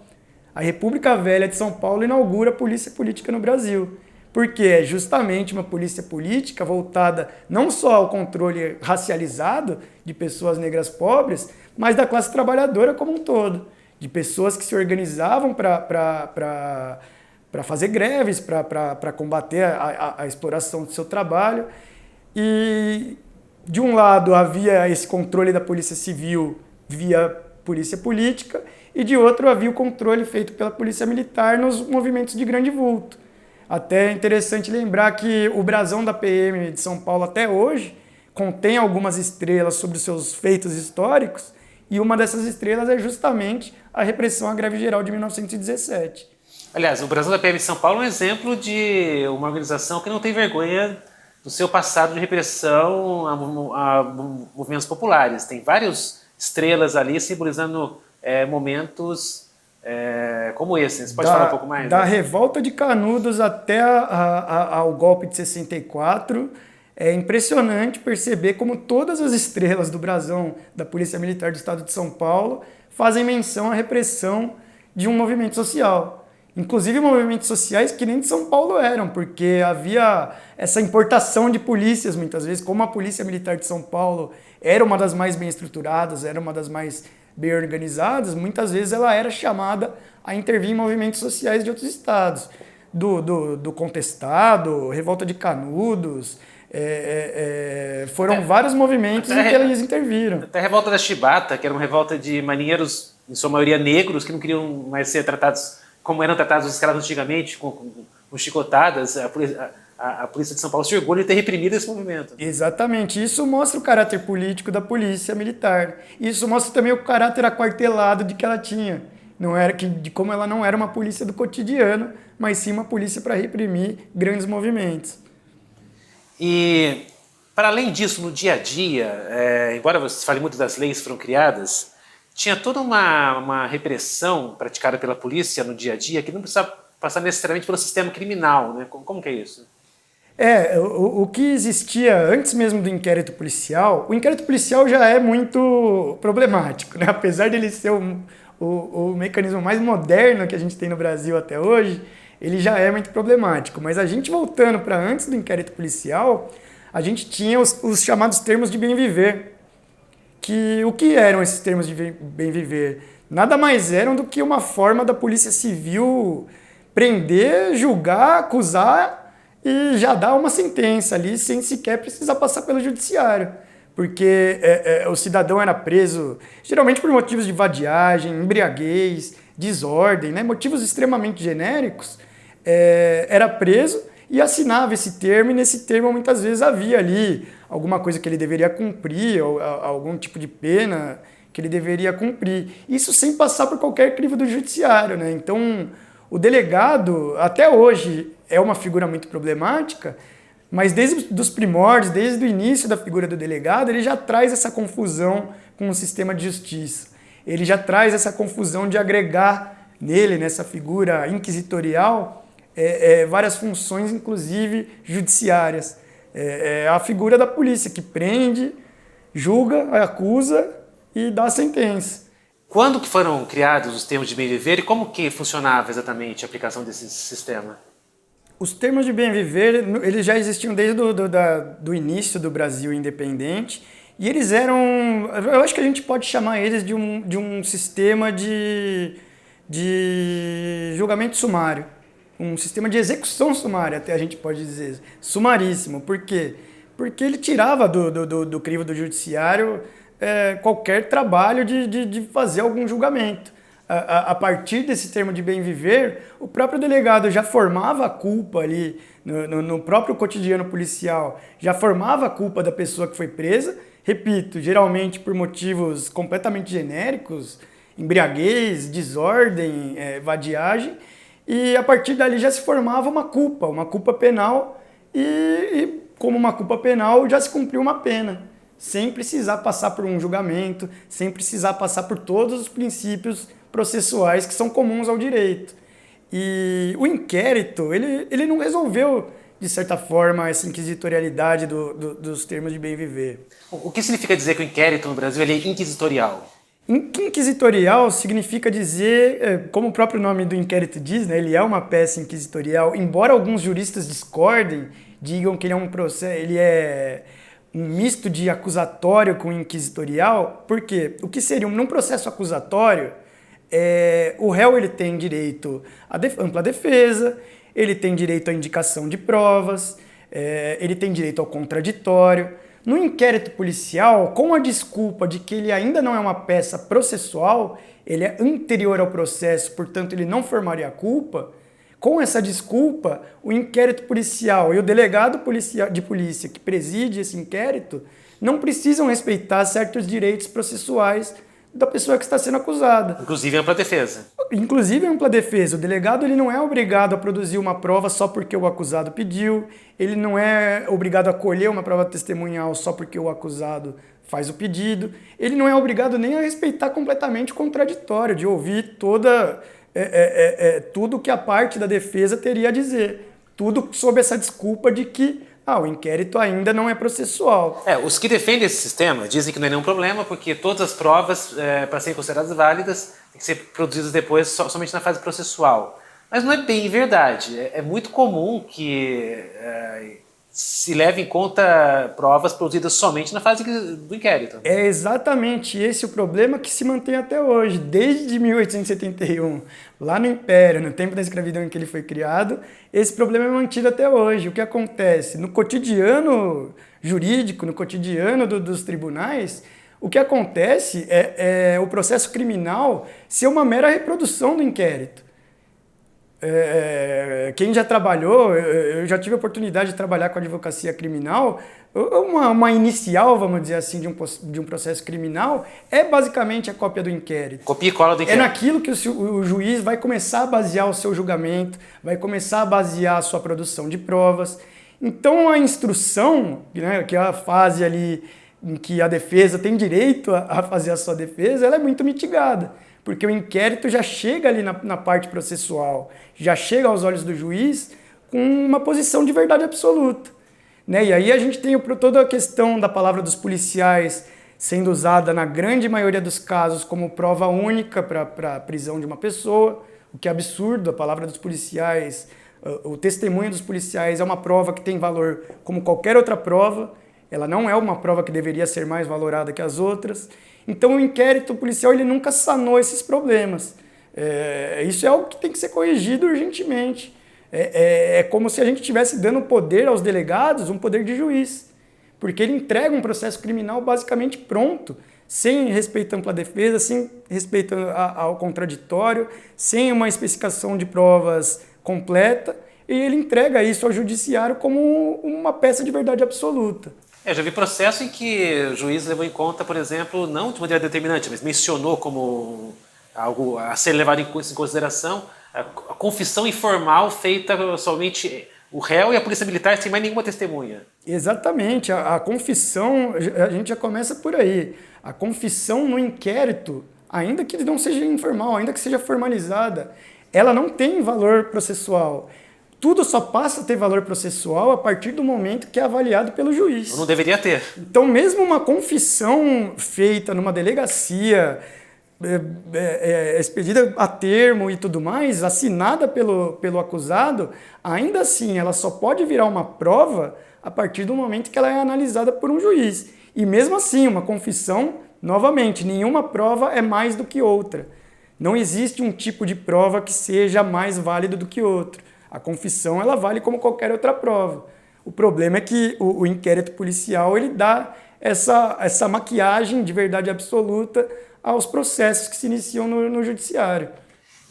A República Velha de São Paulo inaugura a polícia política no Brasil. porque é justamente uma polícia política voltada não só ao controle racializado de pessoas negras pobres, mas da classe trabalhadora como um todo, de pessoas que se organizavam para fazer greves, para combater a exploração do seu trabalho. E, de um lado, havia esse controle da polícia civil via polícia política, e de outro havia o controle feito pela polícia militar nos movimentos de grande vulto. Até é interessante lembrar que o brasão da PM de São Paulo até hoje contém algumas estrelas sobre os seus feitos históricos, e uma dessas estrelas é justamente a repressão à greve geral de 1917. Aliás, o brasão da PM de São Paulo é um exemplo de uma organização que não tem vergonha do seu passado de repressão a movimentos populares. Tem várias estrelas ali simbolizando momentos como esse. Você pode falar um pouco mais? Da revolta de Canudos até ao golpe de 64, é impressionante perceber como todas as estrelas do brasão da Polícia Militar do Estado de São Paulo fazem menção à repressão de um movimento social. Inclusive movimentos sociais que nem de São Paulo eram, porque havia essa importação de polícias muitas vezes, como a Polícia Militar de São Paulo era uma das mais bem estruturadas, era uma das mais bem organizadas, muitas vezes ela era chamada a intervir em movimentos sociais de outros estados, do Contestado, Revolta de Canudos, foram vários movimentos em que eles interviram. Até a Revolta da Chibata, que era uma revolta de marinheiros, em sua maioria negros, que não queriam mais ser tratados como eram tratados os escravos antigamente, com chicotadas. A polícia de São Paulo se orgulha de ter reprimido esse movimento. Exatamente. Isso mostra o caráter político da polícia militar. Isso mostra também o caráter aquartelado de que ela tinha. De como ela não era uma polícia do cotidiano, mas sim uma polícia para reprimir grandes movimentos. E, para além disso, no dia a dia, embora você fale muito das leis que foram criadas, tinha toda uma repressão praticada pela polícia no dia a dia que não precisava passar necessariamente pelo sistema criminal, né? Como que é isso? O que existia antes mesmo do inquérito policial, o inquérito policial já é muito problemático, né? Apesar de ele ser o mecanismo mais moderno que a gente tem no Brasil até hoje, ele já é muito problemático. Mas a gente voltando para antes do inquérito policial, a gente tinha os chamados termos de bem-viver. O que eram esses termos de bem-viver? Nada mais eram do que uma forma da polícia civil prender, julgar, acusar e já dar uma sentença ali sem sequer precisar passar pelo judiciário. Porque o cidadão era preso geralmente por motivos de vadiagem, embriaguez, desordem, né? Motivos extremamente genéricos, era preso e assinava esse termo, e nesse termo muitas vezes havia ali alguma coisa que ele deveria cumprir, ou algum tipo de pena que ele deveria cumprir. Isso sem passar por qualquer crivo do judiciário, né? Então, o delegado, até hoje, é uma figura muito problemática, mas desde os primórdios, desde o início da figura do delegado, ele já traz essa confusão com o sistema de justiça. Ele já traz essa confusão de agregar nele, nessa figura inquisitorial, várias funções, inclusive judiciárias. É a figura da polícia que prende, julga, acusa e dá a sentença. Quando que foram criados os termos de bem-viver e como que funcionava exatamente a aplicação desse sistema? Os termos de bem-viver, eles já existiam desde do início do Brasil independente, e eles eram, eu acho que a gente pode chamar eles de um sistema de julgamento sumário. Um sistema de execução sumária, até a gente pode dizer, sumaríssimo. Por quê? Porque ele tirava do crivo do judiciário qualquer trabalho de fazer algum julgamento. A partir desse termo de bem-viver, o próprio delegado já formava a culpa ali, no próprio cotidiano policial, já formava a culpa da pessoa que foi presa, repito, geralmente por motivos completamente genéricos, embriaguez, desordem, vadiagem, e a partir dali já se formava uma culpa penal, e como uma culpa penal já se cumpriu uma pena, sem precisar passar por um julgamento, sem precisar passar por todos os princípios processuais que são comuns ao direito. E o inquérito, ele não resolveu, de certa forma, essa inquisitorialidade dos termos de bem-viver. O que significa dizer que o inquérito no Brasil ele é inquisitorial? Inquisitorial significa dizer, como o próprio nome do inquérito diz, né, ele é uma peça inquisitorial, embora alguns juristas discordem, digam que ele é um processo, ele é um misto de acusatório com inquisitorial. Por quê? O que seria num processo acusatório, o réu ele tem direito à ampla defesa, ele tem direito à indicação de provas, ele tem direito ao contraditório. No inquérito policial, com a desculpa de que ele ainda não é uma peça processual, ele é anterior ao processo, portanto ele não formaria a culpa, com essa desculpa, o inquérito policial e o delegado de polícia que preside esse inquérito não precisam respeitar certos direitos processuais da pessoa que está sendo acusada. Inclusive a ampla defesa. Inclusive a ampla defesa. O delegado ele não é obrigado a produzir uma prova só porque o acusado pediu, ele não é obrigado a colher uma prova testemunhal só porque o acusado faz o pedido, ele não é obrigado nem a respeitar completamente o contraditório, de ouvir tudo que a parte da defesa teria a dizer. Tudo sob essa desculpa de que o inquérito ainda não é processual. Os que defendem esse sistema dizem que não é nenhum problema, porque todas as provas, para serem consideradas válidas, têm que ser produzidas depois somente na fase processual. Mas não é bem verdade. É muito comum que se leve em conta provas produzidas somente na fase do inquérito. É exatamente esse o problema que se mantém até hoje. Desde 1871, lá no Império, no tempo da escravidão em que ele foi criado, esse problema é mantido até hoje. O que acontece? No cotidiano jurídico, no cotidiano dos tribunais, o que acontece é o processo criminal ser uma mera reprodução do inquérito. Quem já trabalhou, eu já tive a oportunidade de trabalhar com advocacia criminal, uma inicial, vamos dizer assim, de um processo criminal é basicamente a cópia do inquérito. Copia e cola do inquérito. É naquilo que o juiz vai começar a basear o seu julgamento, vai começar a basear a sua produção de provas. Então a instrução, né, que é a fase ali em que a defesa tem direito a fazer a sua defesa, ela é muito mitigada. Porque o inquérito já chega ali na parte processual, já chega aos olhos do juiz com uma posição de verdade absoluta. Né? E aí a gente tem toda a questão da palavra dos policiais sendo usada na grande maioria dos casos como prova única para a prisão de uma pessoa, o que é absurdo. A palavra dos policiais, o testemunho dos policiais é uma prova que tem valor como qualquer outra prova, ela não é uma prova que deveria ser mais valorada que as outras. Então o inquérito policial ele nunca sanou esses problemas. Isso é algo que tem que ser corrigido urgentemente. É como se a gente estivesse dando poder aos delegados, um poder de juiz. Porque ele entrega um processo criminal basicamente pronto, sem respeito à ampla defesa, sem respeito ao contraditório, sem uma especificação de provas completa, e ele entrega isso ao judiciário como uma peça de verdade absoluta. Eu já vi processo em que o juiz levou em conta, por exemplo, não de maneira determinante, mas mencionou como algo a ser levado em consideração a confissão informal feita somente o réu e a polícia militar sem mais nenhuma testemunha. Exatamente. A confissão, a gente já começa por aí. A confissão no inquérito, ainda que não seja informal, ainda que seja formalizada, ela não tem valor processual. Tudo só passa a ter valor processual a partir do momento que é avaliado pelo juiz. Não deveria ter. Então, mesmo uma confissão feita numa delegacia, expedida a termo e tudo mais, assinada pelo acusado, ainda assim ela só pode virar uma prova a partir do momento que ela é analisada por um juiz. E mesmo assim, uma confissão, novamente, nenhuma prova é mais do que outra. Não existe um tipo de prova que seja mais válido do que outro. A confissão ela vale como qualquer outra prova. O problema é que o inquérito policial ele dá essa maquiagem de verdade absoluta aos processos que se iniciam no judiciário.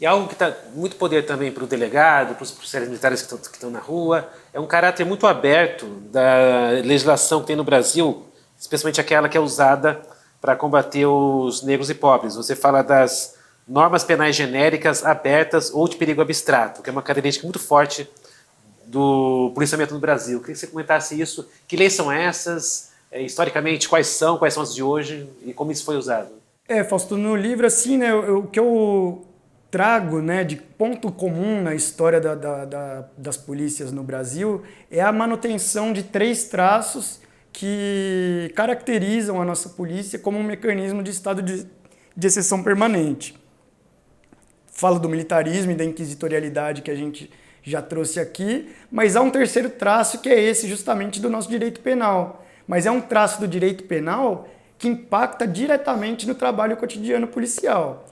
E algo que dá muito poder também para o delegado, para os policiais militares que estão na rua, é um caráter muito aberto da legislação que tem no Brasil, especialmente aquela que é usada para combater os negros e pobres. Você fala das normas penais genéricas, abertas ou de perigo abstrato, que é uma característica muito forte do policiamento no Brasil. Eu queria que você comentasse isso. Que leis são essas? Historicamente, quais são as de hoje e como isso foi usado? Fausto, no livro, assim, né, o que eu trago, né, de ponto comum na história das polícias no Brasil é a manutenção de 3 traços que caracterizam a nossa polícia como um mecanismo de Estado de exceção permanente. Falo do militarismo e da inquisitorialidade que a gente já trouxe aqui, mas há um terceiro traço que é esse justamente do nosso direito penal. Mas é um traço do direito penal que impacta diretamente no trabalho cotidiano policial.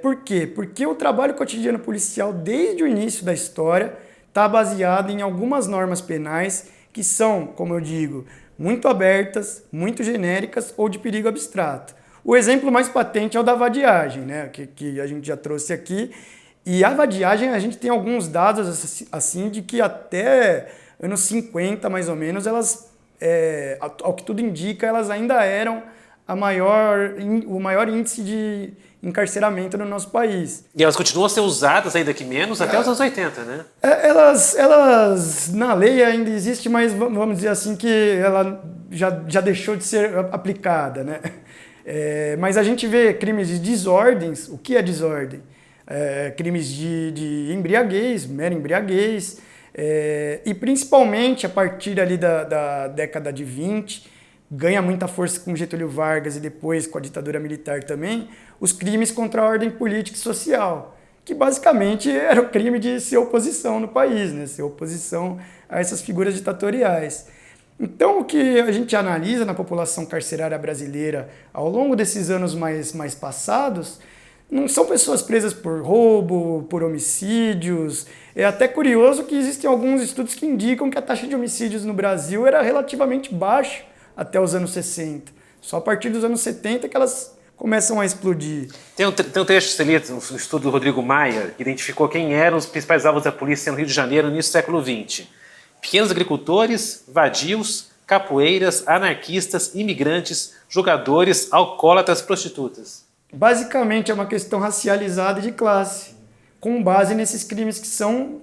Por quê? Porque o trabalho cotidiano policial, desde o início da história, está baseado em algumas normas penais que são, como eu digo, muito abertas, muito genéricas ou de perigo abstrato. O exemplo mais patente é o da vadiagem, né? que a gente já trouxe aqui. E a vadiagem, a gente tem alguns dados assim de que até anos 50, mais ou menos, elas, ao que tudo indica, elas ainda eram o maior índice de encarceramento no nosso país. E elas continuam a ser usadas ainda que menos até os anos 80, né? Elas na lei ainda existe, mas vamos dizer assim que ela já deixou de ser aplicada, né? Mas a gente vê crimes de desordens. O que é desordem? Crimes de embriaguez, mera embriaguez, e principalmente a partir ali da década de 20, ganha muita força com Getúlio Vargas e depois com a ditadura militar também, os crimes contra a ordem política e social, que basicamente era o crime de ser oposição no país, né? Ser oposição a essas figuras ditatoriais. Então, o que a gente analisa na população carcerária brasileira ao longo desses anos mais passados, não são pessoas presas por roubo, por homicídios. É até curioso que existem alguns estudos que indicam que a taxa de homicídios no Brasil era relativamente baixa até os anos 60. Só a partir dos anos 70 que elas começam a explodir. Tem um trecho que você lê, um estudo do Rodrigo Maia, que identificou quem eram os principais alvos da polícia no Rio de Janeiro no início do século XX. Pequenos agricultores, vadios, capoeiras, anarquistas, imigrantes, jogadores, alcoólatras, prostitutas. Basicamente é uma questão racializada de classe, com base nesses crimes que são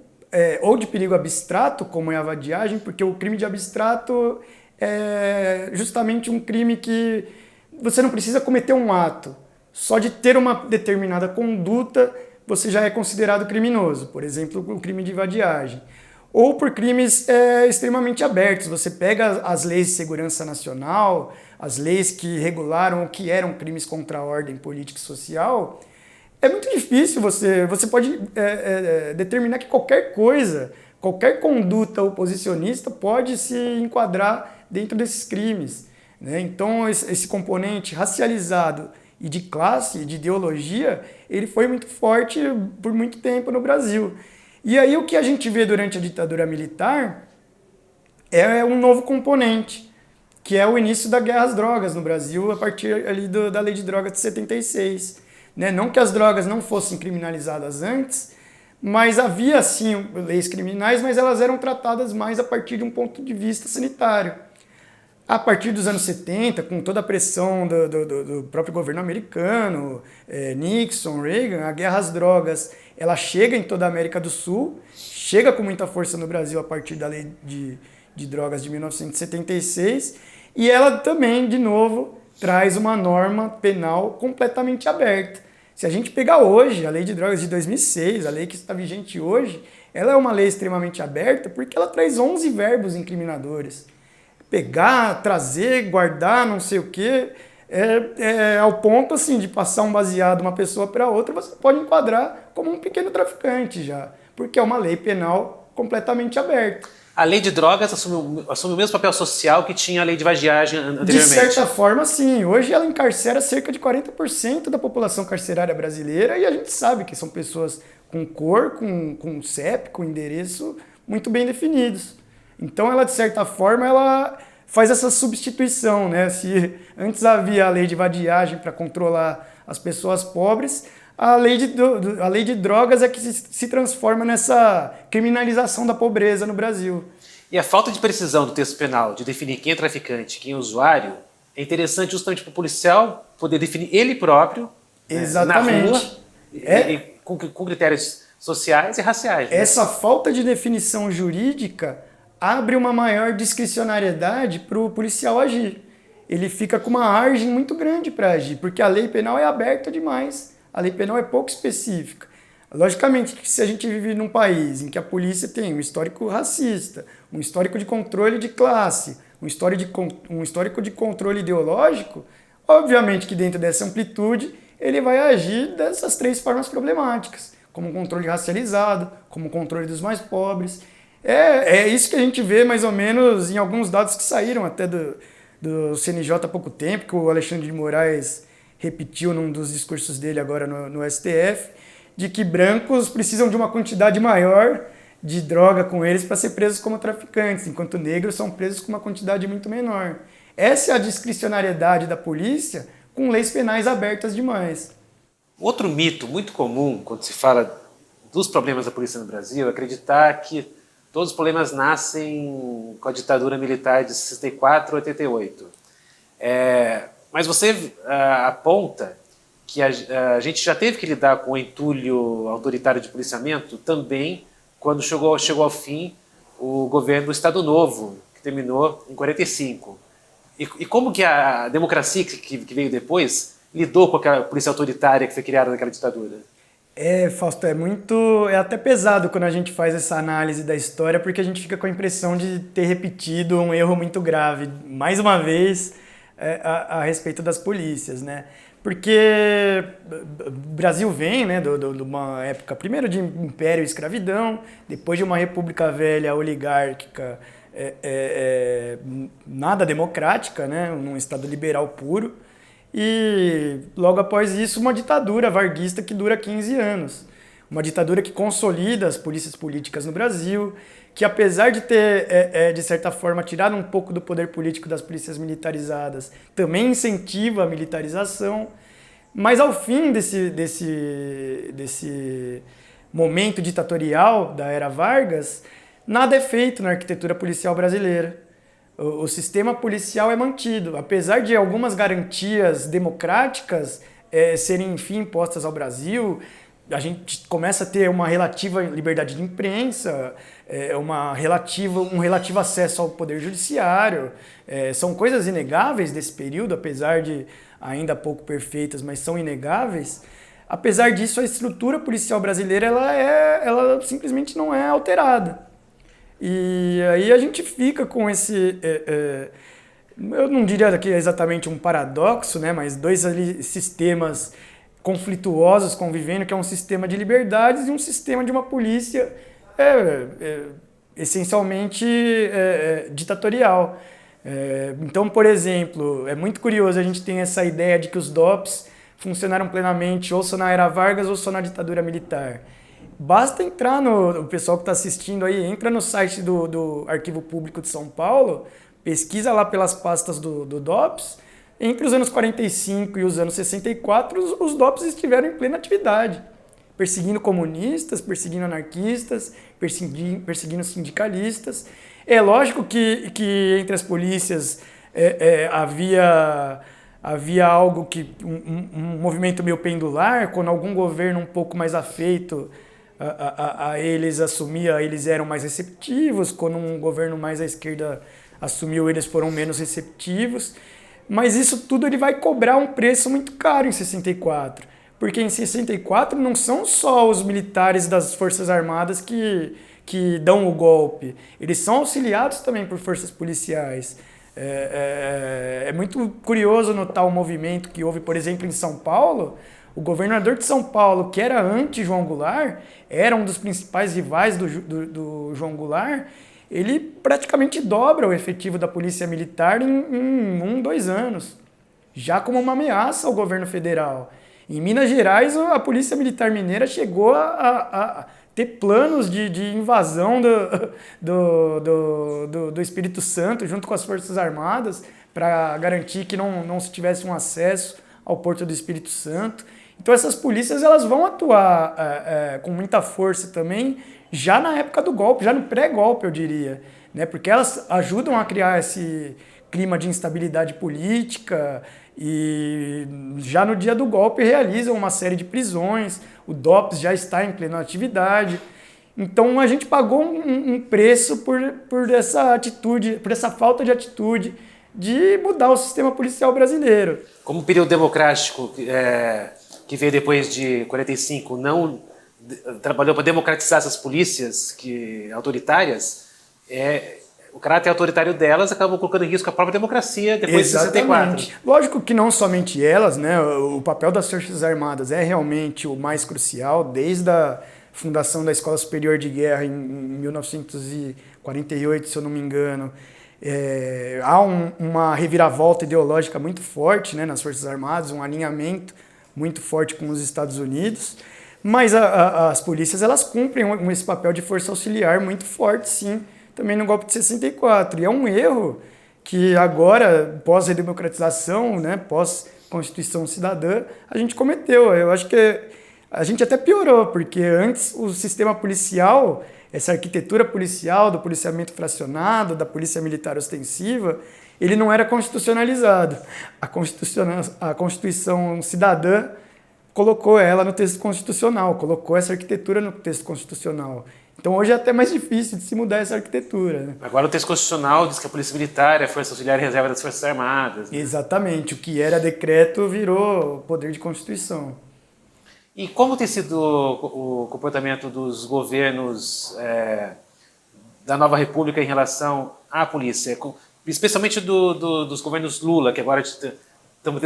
ou de perigo abstrato, como é a vadiagem, porque o crime de abstrato é justamente um crime que você não precisa cometer um ato. Só de ter uma determinada conduta, você já é considerado criminoso. Por exemplo, o crime de vadiagem. Ou por crimes extremamente abertos. Você pega as leis de segurança nacional, as leis que regularam o que eram crimes contra a ordem política e social. É muito difícil, você pode determinar que qualquer coisa, qualquer conduta oposicionista pode se enquadrar dentro desses crimes, né? Então, esse componente racializado e de classe, de ideologia, ele foi muito forte por muito tempo no Brasil. E aí o que a gente vê durante a ditadura militar é um novo componente, que é o início da guerra às drogas no Brasil, a partir ali da Lei de Drogas de 76. Né? Não que as drogas não fossem criminalizadas antes, mas havia sim leis criminais, mas elas eram tratadas mais a partir de um ponto de vista sanitário. A partir dos anos 70, com toda a pressão do próprio governo americano, Nixon, Reagan, a guerra às drogas, ela chega em toda a América do Sul, chega com muita força no Brasil a partir da Lei de Drogas de 1976, e ela também, de novo, traz uma norma penal completamente aberta. Se a gente pegar hoje a Lei de Drogas de 2006, a lei que está vigente hoje, ela é uma lei extremamente aberta porque ela traz 11 verbos incriminadores. Pegar, trazer, guardar, não sei o quê, ao ponto assim de passar um baseado de uma pessoa para outra, você pode enquadrar como um pequeno traficante já, porque é uma lei penal completamente aberta. A lei de drogas assume o mesmo papel social que tinha a lei de vadiagem anteriormente? De certa forma, sim. Hoje ela encarcera cerca de 40% da população carcerária brasileira e a gente sabe que são pessoas com cor, com CEP, com endereço muito bem definidos. Então, ela, de certa forma, ela faz essa substituição, né? Se antes havia a lei de vadiagem para controlar as pessoas pobres, a lei de drogas é que se transforma nessa criminalização da pobreza no Brasil. E a falta de precisão do texto penal de definir quem é traficante, quem é usuário, é interessante justamente para o policial poder definir ele próprio. Exatamente. Na rua, com critérios sociais e raciais. Né? Essa falta de definição jurídica abre uma maior discricionariedade para o policial agir. Ele fica com uma margem muito grande para agir, porque a lei penal é aberta demais. A lei penal é pouco específica. Logicamente que se a gente vive num país em que a polícia tem um histórico racista, um histórico de controle de classe, um histórico de controle ideológico, Obviamente que dentro dessa amplitude ele vai agir dessas 3 formas problemáticas, como controle racializado, como controle dos mais pobres. É isso que a gente vê mais ou menos em alguns dados que saíram até do CNJ há pouco tempo, que o Alexandre de Moraes repetiu num dos discursos dele agora no STF, de que brancos precisam de uma quantidade maior de droga com eles para ser presos como traficantes, enquanto negros são presos com uma quantidade muito menor. Essa é a discricionariedade da polícia com leis penais abertas demais. Outro mito muito comum quando se fala dos problemas da polícia no Brasil é acreditar que todos os problemas nascem com a ditadura militar de 64 a 88. Mas você aponta que a gente já teve que lidar com o entulho autoritário de policiamento também quando chegou ao fim o governo do Estado Novo, que terminou em 45. E como que a democracia que veio depois lidou com aquela polícia autoritária que foi criada naquela ditadura? Fausto, é até pesado quando a gente faz essa análise da história, porque a gente fica com a impressão de ter repetido um erro muito grave, mais uma vez, a respeito das polícias, né? Porque o Brasil vem, né, de uma época, primeiro de império e escravidão, depois de uma república velha oligárquica, nada democrática, né, num estado liberal puro, e logo após isso uma ditadura varguista que dura 15 anos. Uma ditadura que consolida as polícias políticas no Brasil, que apesar de ter, de certa forma, tirado um pouco do poder político das polícias militarizadas, também incentiva a militarização. Mas ao fim desse momento ditatorial da era Vargas, nada é feito na arquitetura policial brasileira. O sistema policial é mantido, apesar de algumas garantias democráticas serem, enfim, impostas ao Brasil. A gente começa a ter uma relativa liberdade de imprensa, um relativo acesso ao poder judiciário. São coisas inegáveis desse período, apesar de ainda pouco perfeitas, mas são inegáveis. Apesar disso, a estrutura policial brasileira ela simplesmente não é alterada. E aí a gente fica com esse... eu não diria que é exatamente um paradoxo, né, mas dois sistemas conflituosos convivendo, que é um sistema de liberdades e um sistema de uma polícia essencialmente ditatorial. Então, por exemplo, é muito curioso, a gente tem essa ideia de que os DOPS funcionaram plenamente ou só na era Vargas ou só na ditadura militar. Basta entrar o pessoal que está assistindo aí, entra no site do Arquivo Público de São Paulo, pesquisa lá pelas pastas do DOPS. Entre os anos 45 e os anos 64, os DOPS estiveram em plena atividade, perseguindo comunistas, perseguindo anarquistas, perseguindo sindicalistas. É lógico que entre as polícias havia algo um movimento meio pendular, quando algum governo um pouco mais afeito a eles assumia, eles eram mais receptivos, quando um governo mais à esquerda assumiu, eles foram menos receptivos. Mas isso tudo ele vai cobrar um preço muito caro em 64, porque em 64 não são só os militares das Forças Armadas que dão o golpe, eles são auxiliados também por forças policiais. É muito curioso notar o movimento que houve, por exemplo, em São Paulo. O governador de São Paulo, que era anti-João Goulart, era um dos principais rivais do João Goulart, ele praticamente dobra o efetivo da polícia militar em 2 anos, já como uma ameaça ao governo federal. Em Minas Gerais, a polícia militar mineira chegou a ter planos de invasão do Espírito Santo junto com as Forças Armadas para garantir que não se tivesse um acesso ao Porto do Espírito Santo. Então essas polícias elas vão atuar com muita força também, já na época do golpe, já no pré-golpe, eu diria, né? Porque elas ajudam a criar esse clima de instabilidade política e já no dia do golpe realizam uma série de prisões, o DOPS já está em plena atividade. Então a gente pagou um preço por essa atitude, por essa falta de atitude de mudar o sistema policial brasileiro. Como o período democrático que veio depois de 45 não trabalhou para democratizar essas polícias autoritárias, o caráter autoritário delas acabou colocando em risco a própria democracia depois de 64. Lógico que não somente elas, né? O papel das Forças Armadas é realmente o mais crucial, desde a fundação da Escola Superior de Guerra em 1948, se eu não me engano. Há uma reviravolta ideológica muito forte, né, nas Forças Armadas, um alinhamento muito forte com os Estados Unidos, mas as polícias elas cumprem esse papel de força auxiliar muito forte, sim, também no golpe de 64. E é um erro que agora, pós-redemocratização, né, pós-Constituição Cidadã, a gente cometeu. Eu acho que a gente até piorou, porque antes o sistema policial, essa arquitetura policial, do policiamento fracionado, da polícia militar ostensiva, ele não era constitucionalizado. A Constituição Cidadã colocou ela no texto constitucional, colocou essa arquitetura no texto constitucional. Então hoje é até mais difícil de se mudar essa arquitetura, né? Agora o texto constitucional diz que a Polícia Militar é a Força Auxiliar e Reserva das Forças Armadas. Né? Exatamente, o que era decreto virou poder de Constituição. E como tem sido o comportamento dos governos da nova república em relação à polícia? Especialmente dos governos Lula, que agora estamos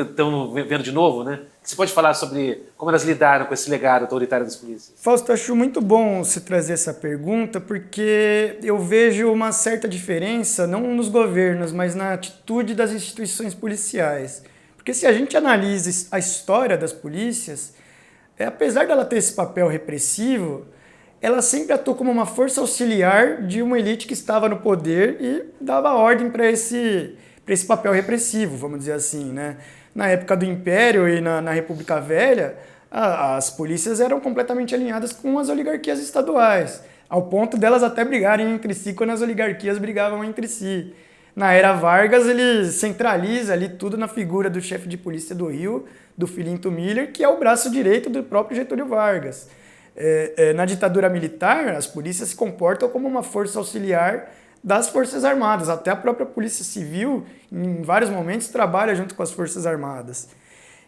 vendo de novo, né? Você pode falar sobre como elas lidaram com esse legado autoritário das polícias? Fausto, acho muito bom você trazer essa pergunta, porque eu vejo uma certa diferença, não nos governos, mas na atitude das instituições policiais. Porque se a gente analisa a história das polícias, apesar dela ter esse papel repressivo, ela sempre atuou como uma força auxiliar de uma elite que estava no poder e dava ordem para esse papel repressivo, vamos dizer assim, né? Na época do Império e na República Velha, as polícias eram completamente alinhadas com as oligarquias estaduais, ao ponto delas até brigarem entre si quando as oligarquias brigavam entre si. Na era Vargas, ele centraliza ali tudo na figura do chefe de polícia do Rio, do Filinto Miller, que é o braço direito do próprio Getúlio Vargas. Na ditadura militar, as polícias se comportam como uma força auxiliar das Forças Armadas. Até a própria Polícia Civil, em vários momentos, trabalha junto com as Forças Armadas.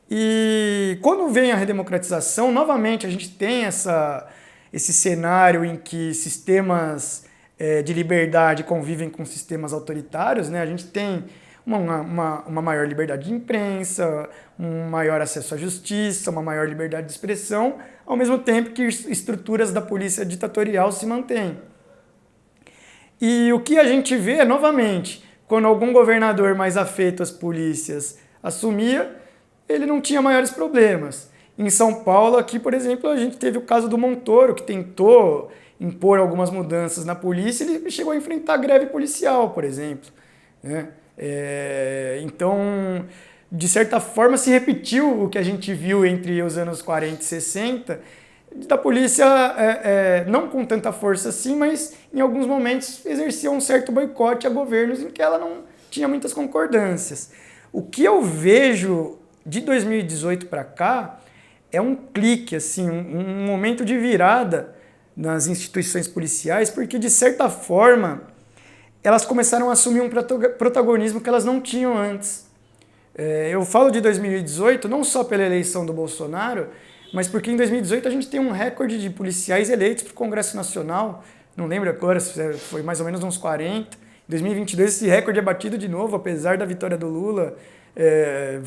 E quando vem a redemocratização, novamente a gente tem esse cenário em que sistemas de liberdade convivem com sistemas autoritários, né? A gente tem uma maior liberdade de imprensa, um maior acesso à justiça, uma maior liberdade de expressão, ao mesmo tempo que estruturas da polícia ditatorial se mantêm. E o que a gente vê, novamente, quando algum governador mais afeito às polícias assumia, ele não tinha maiores problemas. Em São Paulo, aqui, por exemplo, a gente teve o caso do Montoro, que tentou impor algumas mudanças na polícia, ele chegou a enfrentar greve policial, por exemplo, né? Então, de certa forma, se repetiu o que a gente viu entre os anos 40 e 60, da polícia, não com tanta força assim, mas em alguns momentos exercia um certo boicote a governos em que ela não tinha muitas concordâncias. O que eu vejo de 2018 para cá é um clique, assim, um momento de virada nas instituições policiais, porque de certa forma elas começaram a assumir um protagonismo que elas não tinham antes. Eu falo de 2018 não só pela eleição do Bolsonaro, mas porque em 2018 a gente tem um recorde de policiais eleitos para o Congresso Nacional, não lembro agora, foi mais ou menos uns 40. Em 2022 esse recorde é batido de novo, apesar da vitória do Lula,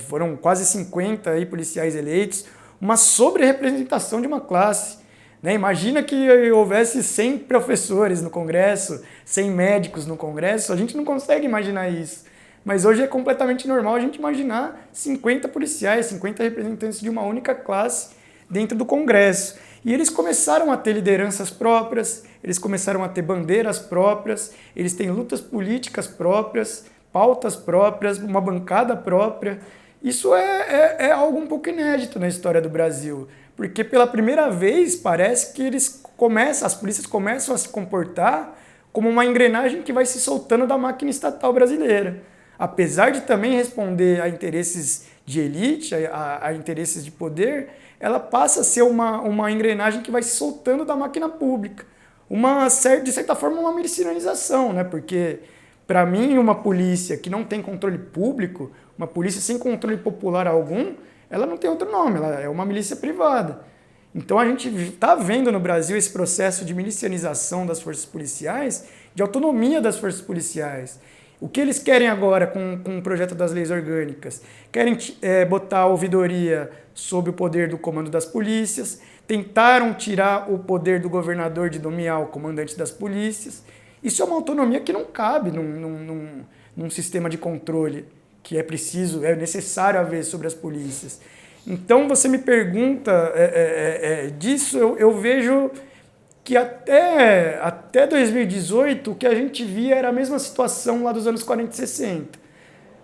foram quase 50 aí policiais eleitos, uma sobre-representação de uma classe. Né? Imagina que houvesse 100 professores no Congresso, 100 médicos no Congresso, a gente não consegue imaginar isso. Mas hoje é completamente normal a gente imaginar 50 policiais, 50 representantes de uma única classe dentro do Congresso. E eles começaram a ter lideranças próprias, eles começaram a ter bandeiras próprias, eles têm lutas políticas próprias, pautas próprias, uma bancada própria. Isso é algo um pouco inédito na história do Brasil, porque pela primeira vez parece que as polícias começam a se comportar como uma engrenagem que vai se soltando da máquina estatal brasileira. Apesar de também responder a interesses de elite, a interesses de poder, ela passa a ser uma engrenagem que vai se soltando da máquina pública. De certa forma, uma mercilonização, né? Porque, para mim, uma polícia que não tem controle público, uma polícia sem controle popular algum, ela não tem outro nome, ela é uma milícia privada. Então a gente está vendo no Brasil esse processo de milicianização das forças policiais de autonomia das forças policiais. O que eles querem agora com o projeto das leis orgânicas? Querem botar a ouvidoria sob o poder do comando das polícias, tentaram tirar o poder do governador de nomear o comandante das polícias. Isso é uma autonomia que não cabe num sistema de controle que é necessário haver sobre as polícias. Então, você me pergunta disso, eu vejo que até 2018 o que a gente via era a mesma situação lá dos anos 40 e 60.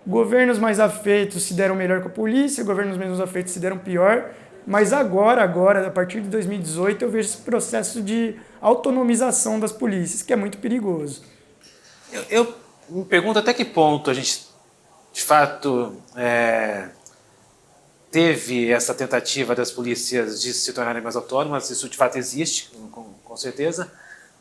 Governos mais afeitos se deram melhor com a polícia, governos menos afeitos se deram pior, mas agora, a partir de 2018, eu vejo esse processo de autonomização das polícias, que é muito perigoso. Eu me pergunto até que ponto a gente, de fato, teve essa tentativa das polícias de se tornarem mais autônomas, isso de fato existe, com certeza,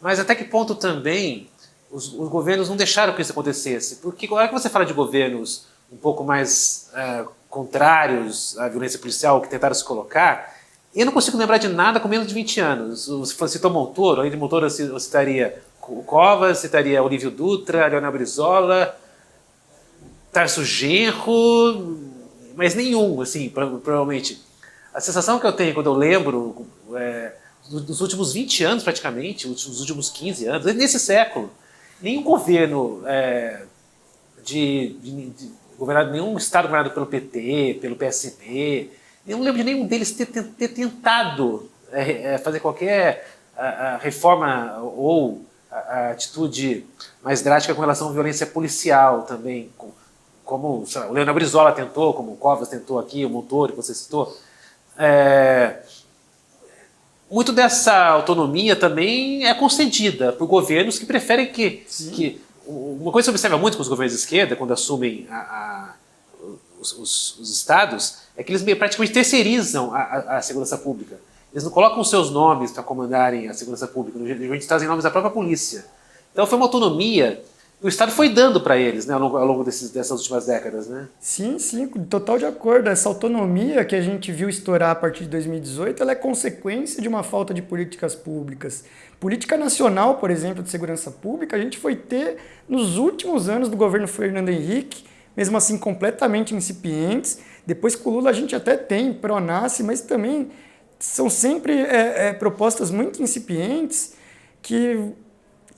mas até que ponto também os governos não deixaram que isso acontecesse? Porque quando você fala de governos um pouco mais contrários à violência policial, que tentaram se colocar, eu não consigo lembrar de nada com menos de 20 anos. Você citou Montoro, além de Montoro eu citaria o Covas, citaria Olívio Dutra, Leonel Brizola, Tarso Genro, mas nenhum, assim, provavelmente. A sensação que eu tenho quando eu lembro dos últimos 20 anos, praticamente, dos últimos 15 anos, nesse século, nenhum governo nenhum estado governado pelo PT, pelo PSB, eu não lembro de nenhum deles ter tentado fazer qualquer reforma ou atitude mais drástica com relação à violência policial também, como sei lá, o Leonel Brizola tentou, como o Covas tentou aqui, o Montoro que você citou. Muito dessa autonomia também é concedida por governos que preferem que uma coisa que se observa muito com os governos de esquerda, quando assumem os estados, é que eles praticamente terceirizam a segurança pública. Eles não colocam os seus nomes para comandarem a segurança pública, eles trazem nomes da própria polícia. Então foi uma autonomia que o Estado foi dando para eles, né, ao longo dessas últimas décadas. Né? Sim, total de acordo. Essa autonomia que a gente viu estourar a partir de 2018, ela é consequência de uma falta de políticas públicas. Política nacional, por exemplo, de segurança pública, a gente foi ter nos últimos anos do governo Fernando Henrique, mesmo assim completamente incipientes. Depois com o Lula a gente até tem Pronace, mas também são sempre propostas muito incipientes que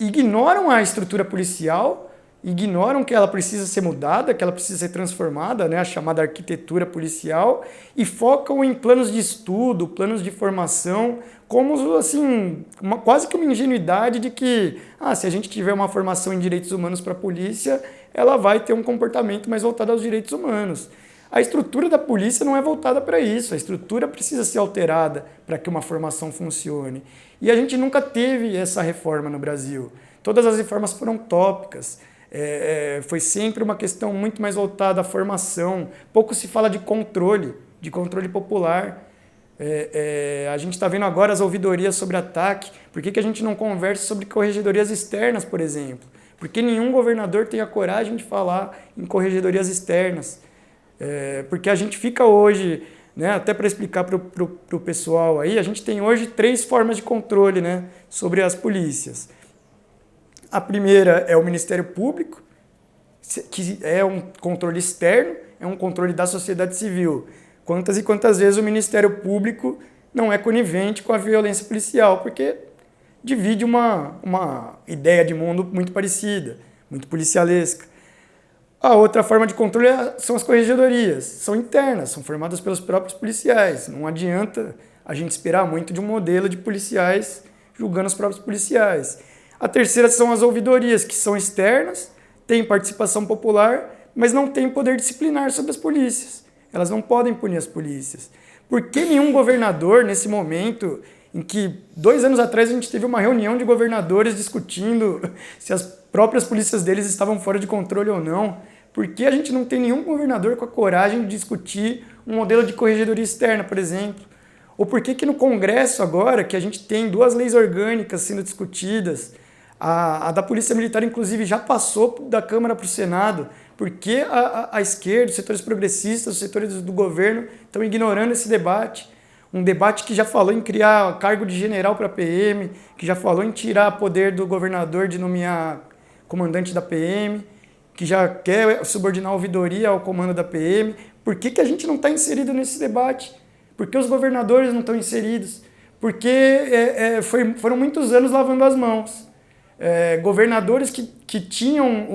ignoram a estrutura policial, ignoram que ela precisa ser mudada, que ela precisa ser transformada, né, a chamada arquitetura policial, e focam em planos de estudo, planos de formação, como assim, quase que uma ingenuidade de que se a gente tiver uma formação em direitos humanos para a polícia, ela vai ter um comportamento mais voltado aos direitos humanos. A estrutura da polícia não é voltada para isso, a estrutura precisa ser alterada para que uma formação funcione. E a gente nunca teve essa reforma no Brasil. Todas as reformas foram tópicas. Foi sempre uma questão muito mais voltada à formação. Pouco se fala de controle popular. A gente está vendo agora as ouvidorias sobre ataque. Por que a gente não conversa sobre corregedorias externas, por exemplo? Porque nenhum governador tem a coragem de falar em corregedorias externas. Porque a gente fica hoje, né, até para explicar para o pessoal aí, a gente tem hoje 3 formas de controle, né, sobre as polícias. A primeira é o Ministério Público, que é um controle externo, é um controle da sociedade civil. Quantas e quantas vezes o Ministério Público não é conivente com a violência policial, porque divide uma ideia de mundo muito parecida, muito policialesca. A outra forma de controle são as corregedorias. São internas, são formadas pelos próprios policiais. Não adianta a gente esperar muito de um modelo de policiais julgando os próprios policiais. A terceira são as ouvidorias, que são externas, têm participação popular, mas não têm poder disciplinar sobre as polícias. Elas não podem punir as polícias. Por que nenhum governador, nesse momento em que 2 anos atrás a gente teve uma reunião de governadores discutindo se as próprias polícias deles estavam fora de controle ou não, por que a gente não tem nenhum governador com a coragem de discutir um modelo de corregedoria externa, por exemplo? Ou por que no Congresso agora, que a gente tem 2 leis orgânicas sendo discutidas, a da Polícia Militar, inclusive, já passou da Câmara para o Senado, porque a esquerda, os setores progressistas, os setores do governo estão ignorando esse debate? Um debate que já falou em criar cargo de general para a PM, que já falou em tirar poder do governador de nomear comandante da PM, que já quer subordinar a ouvidoria ao comando da PM. Por que a gente não está inserido nesse debate? Por que os governadores não estão inseridos? Porque foram muitos anos lavando as mãos. Governadores que tinham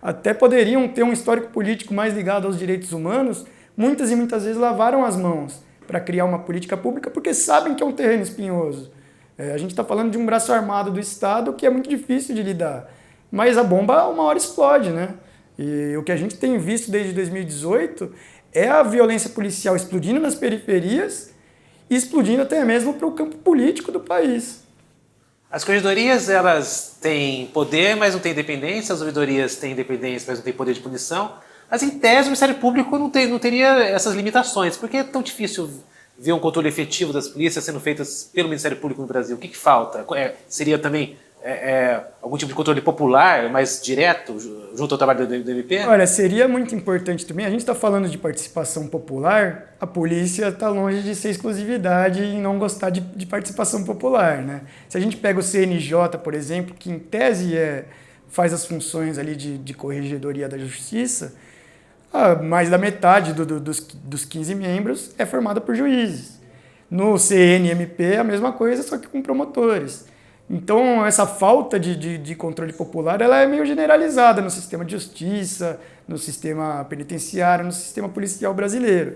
até poderiam ter um histórico político mais ligado aos direitos humanos, muitas e muitas vezes lavaram as mãos para criar uma política pública porque sabem que é um terreno espinhoso. A gente está falando de um braço armado do Estado que é muito difícil de lidar. Mas a bomba uma hora explode, né? E o que a gente tem visto desde 2018 é a violência policial explodindo nas periferias e explodindo até mesmo para o campo político do país. As corregedorias, elas têm poder, mas não têm independência. As ouvidorias têm independência, mas não têm poder de punição. Mas, em tese, o Ministério Público não teria essas limitações. Por que é tão difícil ver um controle efetivo das polícias sendo feitas pelo Ministério Público no Brasil? O que falta? Seria também algum tipo de controle popular, mais direto, junto ao trabalho do MP? Olha, seria muito importante também. A gente está falando de participação popular, a polícia está longe de ser exclusividade e não gostar de participação popular, né? Se a gente pega o CNJ, por exemplo, que em tese faz as funções ali de corregedoria da justiça, mais da metade dos 15 membros é formada por juízes. No CNMP, a mesma coisa, só que com promotores. Então, essa falta de controle popular ela é meio generalizada no sistema de justiça, no sistema penitenciário, no sistema policial brasileiro.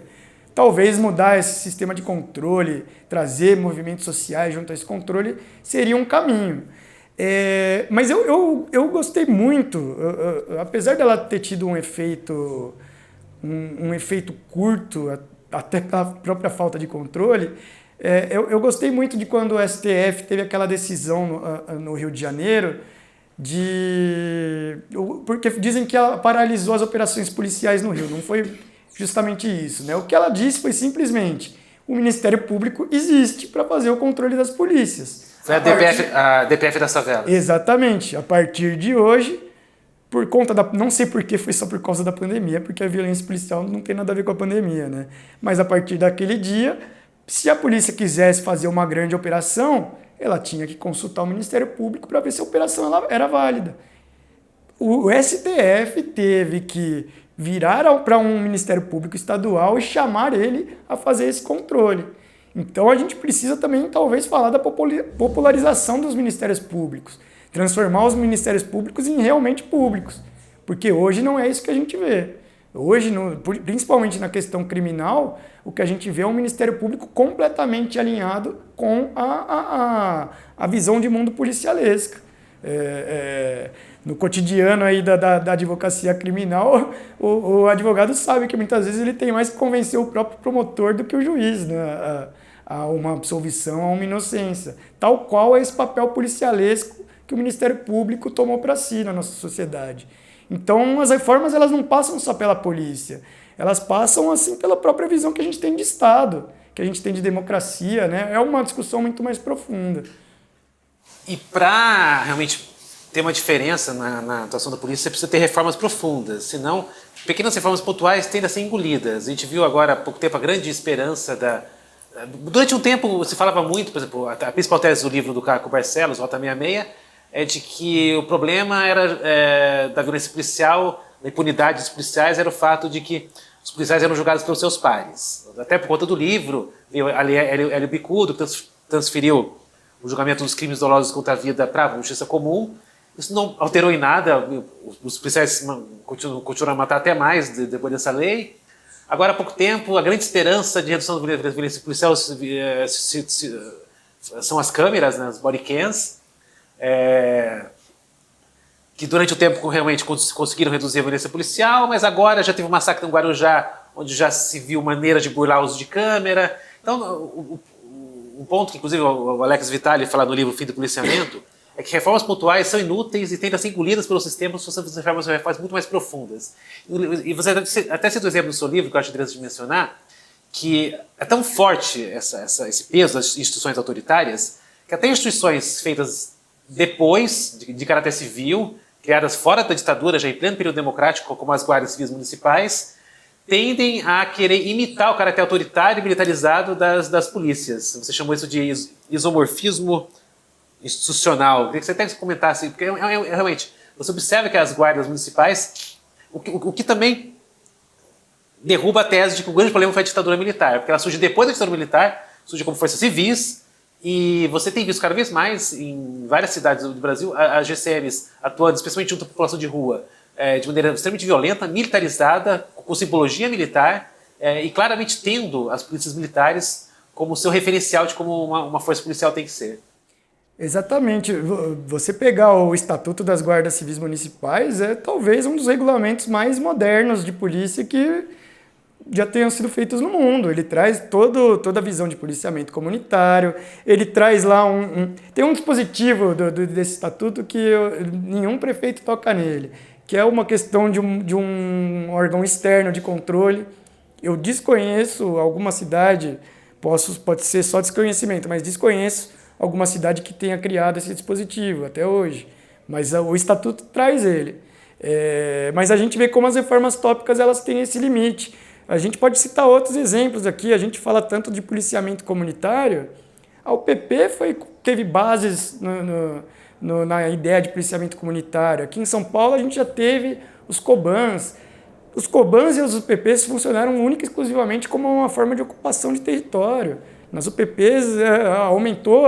Talvez mudar esse sistema de controle, trazer movimentos sociais junto a esse controle, seria um caminho. Mas eu gostei muito, apesar dela ter tido um efeito curto, até pela própria falta de controle, eu gostei muito de quando o STF teve aquela decisão no Rio de Janeiro, porque dizem que ela paralisou as operações policiais no Rio. Não foi justamente isso, né? O que ela disse foi simplesmente: o Ministério Público existe para fazer o controle das polícias. Foi a DPF das favelas. Exatamente. A partir de hoje, por conta não sei por que foi só por causa da pandemia, porque a violência policial não tem nada a ver com a pandemia, né? Mas a partir daquele dia, se a polícia quisesse fazer uma grande operação, ela tinha que consultar o Ministério Público para ver se a operação era válida. O STF teve que virar para um Ministério Público estadual e chamar ele a fazer esse controle. Então a gente precisa também, talvez, falar da popularização dos Ministérios Públicos, transformar os Ministérios Públicos em realmente públicos, porque hoje não é isso que a gente vê. Hoje, principalmente na questão criminal, o que a gente vê é um Ministério Público completamente alinhado com a visão de mundo policialesca. No cotidiano aí da advocacia criminal, o advogado sabe que muitas vezes ele tem mais que convencer o próprio promotor do que o juiz, né, a uma absolvição, a uma inocência. Tal qual é esse papel policialesco que o Ministério Público tomou para si na nossa sociedade. Então, as reformas elas não passam só pela polícia, elas passam assim pela própria visão que a gente tem de Estado, que a gente tem de democracia, né? É uma discussão muito mais profunda. E para realmente ter uma diferença na atuação da polícia, você precisa ter reformas profundas, senão pequenas reformas pontuais tendem a ser engolidas. A gente viu agora há pouco tempo a grande esperança Durante um tempo se falava muito, por exemplo, a principal tese do livro do Caco Barcelos, Rota 66, é de que o problema era da violência policial, da impunidade dos policiais, era o fato de que os policiais eram julgados pelos seus pares. Até por conta do livro, veio Hélio Bicudo, que transferiu o julgamento dos crimes dolosos contra a vida para a justiça comum. Isso não alterou em nada, os policiais continuam a matar até mais depois dessa lei. Agora, há pouco tempo, a grande esperança de redução da violência policial são as câmeras, né, as body cams, que durante o tempo realmente conseguiram reduzir a violência policial, mas agora já teve um massacre no Guarujá, onde já se viu maneira de burlar o uso de câmera. Então, um ponto que, inclusive, o Alex Vitali fala no livro Fim do Policiamento, é que reformas pontuais são inúteis e tendem a ser engolidas pelo sistema se você fizer reformas muito mais profundas. E você até cita o exemplo do seu livro, que eu acho interessante de mencionar, que é tão forte esse peso das instituições autoritárias, que até instituições feitas depois, de caráter civil, criadas fora da ditadura, já em pleno período democrático, como as guardas civis municipais, tendem a querer imitar o caráter autoritário e militarizado das polícias. Você chamou isso de isomorfismo institucional. Queria que você até comentasse, porque realmente, você observa que as guardas municipais, o que também derruba a tese de que o grande problema foi a ditadura militar, porque ela surge depois da ditadura militar, surge como forças civis, e você tem visto cada vez mais, em várias cidades do Brasil, as GCMs atuando, especialmente junto à população de rua, de maneira extremamente violenta, militarizada, com simbologia militar, e claramente tendo as polícias militares como seu referencial de como uma força policial tem que ser. Exatamente. Você pegar o Estatuto das Guardas Civis Municipais é talvez um dos regulamentos mais modernos de polícia que já tenham sido feitos no mundo. Ele traz toda a visão de policiamento comunitário, ele traz lá tem um dispositivo desse estatuto que nenhum prefeito toca nele, que é uma questão de um órgão externo de controle. Eu desconheço alguma cidade, pode ser só desconhecimento, mas desconheço alguma cidade que tenha criado esse dispositivo até hoje, mas o estatuto traz ele. Mas a gente vê como as reformas tópicas elas têm esse limite. A gente pode citar outros exemplos aqui, a gente fala tanto de policiamento comunitário, a UPP teve bases na ideia de policiamento comunitário. Aqui em São Paulo a gente já teve os COBANs. Os COBANs e os UPPs funcionaram única e exclusivamente como uma forma de ocupação de território. Nas UPPs aumentou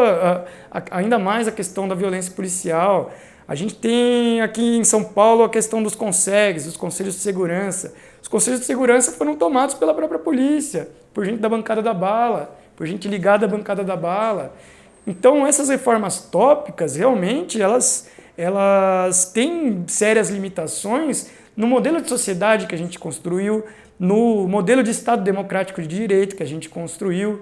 ainda mais a questão da violência policial. A gente tem aqui em São Paulo a questão dos CONSEGs, os Conselhos de Segurança. Os Conselhos de Segurança foram tomados pela própria polícia, por gente da bancada da bala, por gente ligada à bancada da bala. Então essas reformas tópicas, realmente, elas têm sérias limitações no modelo de sociedade que a gente construiu, no modelo de Estado democrático de direito que a gente construiu.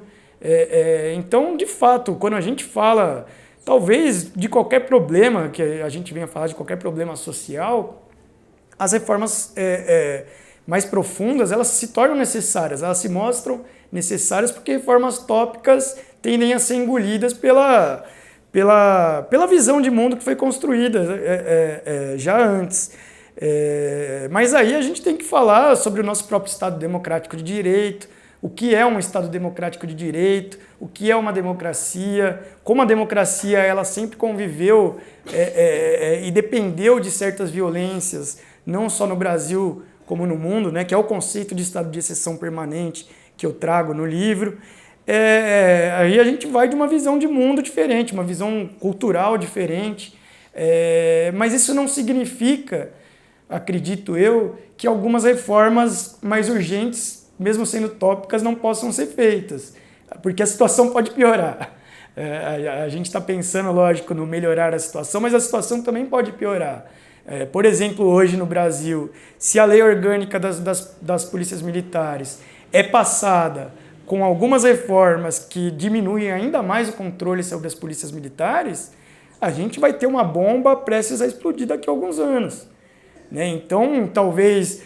Então, de fato, quando a gente fala, talvez, de qualquer problema, que a gente venha falar de qualquer problema social, as reformas mais profundas, elas se tornam necessárias, elas se mostram necessárias porque reformas tópicas tendem a ser engolidas pela visão de mundo que foi construída já antes. Mas aí a gente tem que falar sobre o nosso próprio Estado democrático de direito, o que é um Estado democrático de direito, o que é uma democracia, como a democracia ela sempre conviveu e dependeu de certas violências, não só no Brasil como no mundo, né, que é o conceito de Estado de exceção permanente que eu trago no livro. Aí a gente vai de uma visão de mundo diferente, uma visão cultural diferente, mas isso não significa, acredito eu, que algumas reformas mais urgentes, mesmo sendo tópicas, não possam ser feitas, porque a situação pode piorar. A gente está pensando, lógico, no melhorar a situação, mas a situação também pode piorar. Por exemplo, hoje no Brasil, se a lei orgânica das polícias militares é passada com algumas reformas que diminuem ainda mais o controle sobre as polícias militares, a gente vai ter uma bomba prestes a explodir daqui a alguns anos, né? Então, talvez...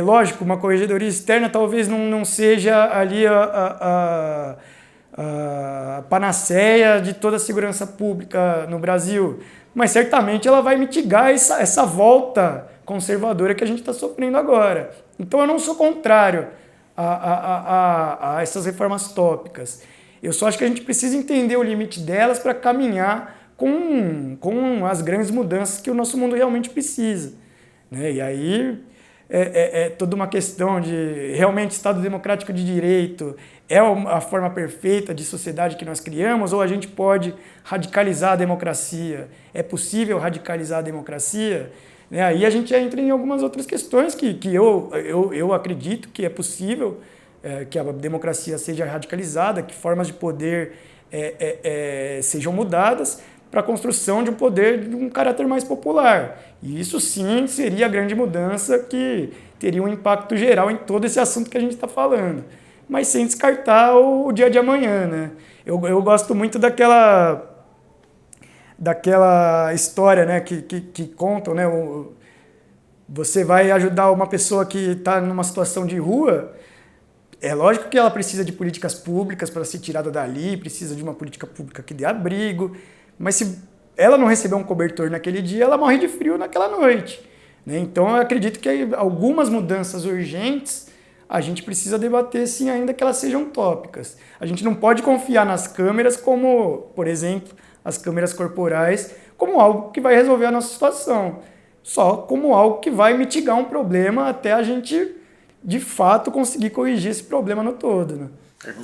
lógico, uma corregedoria externa talvez não seja ali a panaceia de toda a segurança pública no Brasil, mas certamente ela vai mitigar essa volta conservadora que a gente está sofrendo agora. Então eu não sou contrário a essas reformas tópicas. Eu só acho que a gente precisa entender o limite delas para caminhar com as grandes mudanças que o nosso mundo realmente precisa, né? E aí... toda uma questão de realmente Estado democrático de direito é a forma perfeita de sociedade que nós criamos, ou a gente pode radicalizar a democracia? É possível radicalizar a democracia? Aí a gente entra em algumas outras questões que eu acredito que é possível que a democracia seja radicalizada, que formas de poder sejam mudadas, para a construção de um poder de um caráter mais popular. E isso sim seria a grande mudança que teria um impacto geral em todo esse assunto que a gente está falando. Mas sem descartar o dia de amanhã, né? Eu gosto muito daquela história, né, que contam, né? Você vai ajudar uma pessoa que está numa situação de rua, é lógico que ela precisa de políticas públicas para ser tirada dali, precisa de uma política pública que dê abrigo, mas se ela não receber um cobertor naquele dia, ela morre de frio naquela noite, né? Então eu acredito que algumas mudanças urgentes, a gente precisa debater sim, ainda que elas sejam utópicas. A gente não pode confiar nas câmeras como, por exemplo, as câmeras corporais, como algo que vai resolver a nossa situação. Só como algo que vai mitigar um problema até a gente, de fato, conseguir corrigir esse problema no todo, né?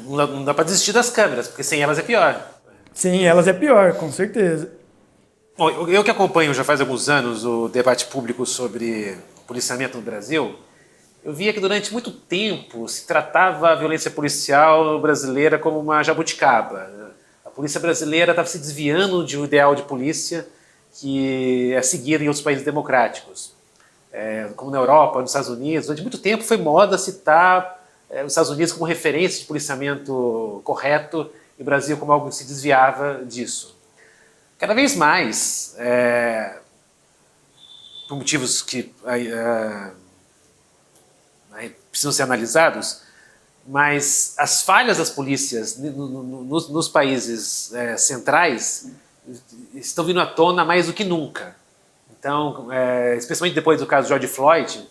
Não dá para desistir das câmeras, porque sem elas é pior. Sem elas é pior, com certeza. Bom, eu que acompanho já faz alguns anos o debate público sobre policiamento no Brasil, eu via que durante muito tempo se tratava a violência policial brasileira como uma jabuticaba. A polícia brasileira estava se desviando de um ideal de polícia que é seguido em outros países democráticos. Como na Europa, nos Estados Unidos, durante muito tempo foi moda citar os Estados Unidos como referência de policiamento correto e o Brasil como algo que se desviava disso. Cada vez mais, por motivos que precisam ser analisados, mas as falhas das polícias nos países centrais estão vindo à tona mais do que nunca. Então, especialmente depois do caso George Floyd,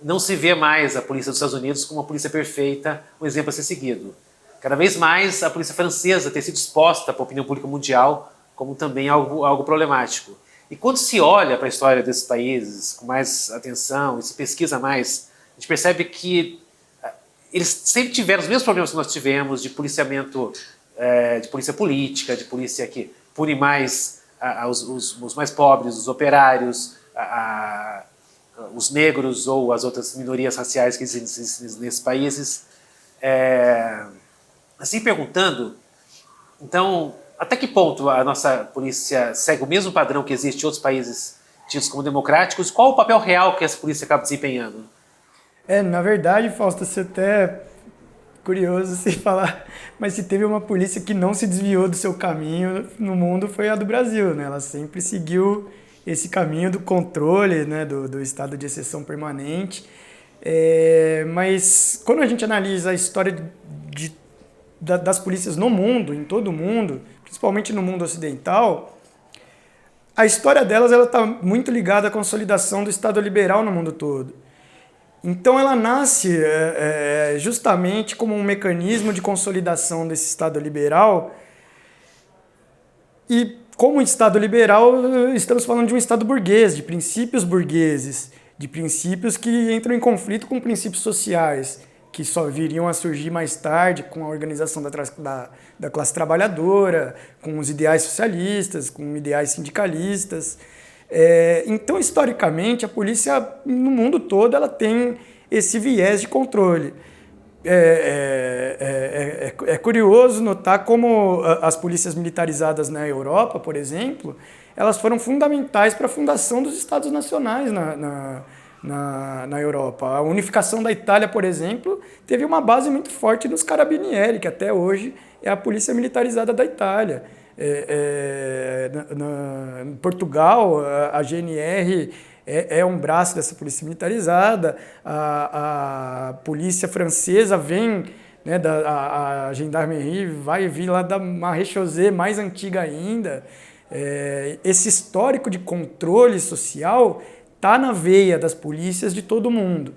não se vê mais a polícia dos Estados Unidos como uma polícia perfeita, um exemplo a ser seguido. Cada vez mais a polícia francesa tem sido exposta para a opinião pública mundial como também algo problemático. E quando se olha para a história desses países com mais atenção e se pesquisa mais, a gente percebe que eles sempre tiveram os mesmos problemas que nós tivemos de policiamento, de polícia política, de polícia que pune mais os mais pobres, os operários, os negros ou as outras minorias raciais que existem nesses países. Assim perguntando, então, até que ponto a nossa polícia segue o mesmo padrão que existe em outros países tidos como democráticos? Qual o papel real que essa polícia acaba desempenhando? Na verdade, Fausto, você até é curioso se falar, mas se teve uma polícia que não se desviou do seu caminho no mundo foi a do Brasil, né? Ela sempre seguiu esse caminho do controle, né, do estado de exceção permanente. Mas quando a gente analisa a história das polícias no mundo, em todo o mundo, principalmente no mundo ocidental, a história delas está muito ligada à consolidação do Estado liberal no mundo todo. Então ela nasce justamente como um mecanismo de consolidação desse Estado liberal. E como Estado liberal, estamos falando de um Estado burguês, de princípios burgueses, de princípios que entram em conflito com princípios sociais, que só viriam a surgir mais tarde com a organização da classe trabalhadora, com os ideais socialistas, com ideais sindicalistas. Então, historicamente, a polícia no mundo todo ela tem esse viés de controle. É curioso notar como as polícias militarizadas na Europa, por exemplo, elas foram fundamentais para a fundação dos Estados nacionais na Europa. A unificação da Itália, por exemplo, teve uma base muito forte nos Carabinieri, que até hoje é a polícia militarizada da Itália. Em Portugal, a GNR é um braço dessa polícia militarizada. A polícia francesa vem, né, a Gendarmerie vai vir lá da Maréchaussée, mais antiga ainda. Esse histórico de controle social está na veia das polícias de todo mundo.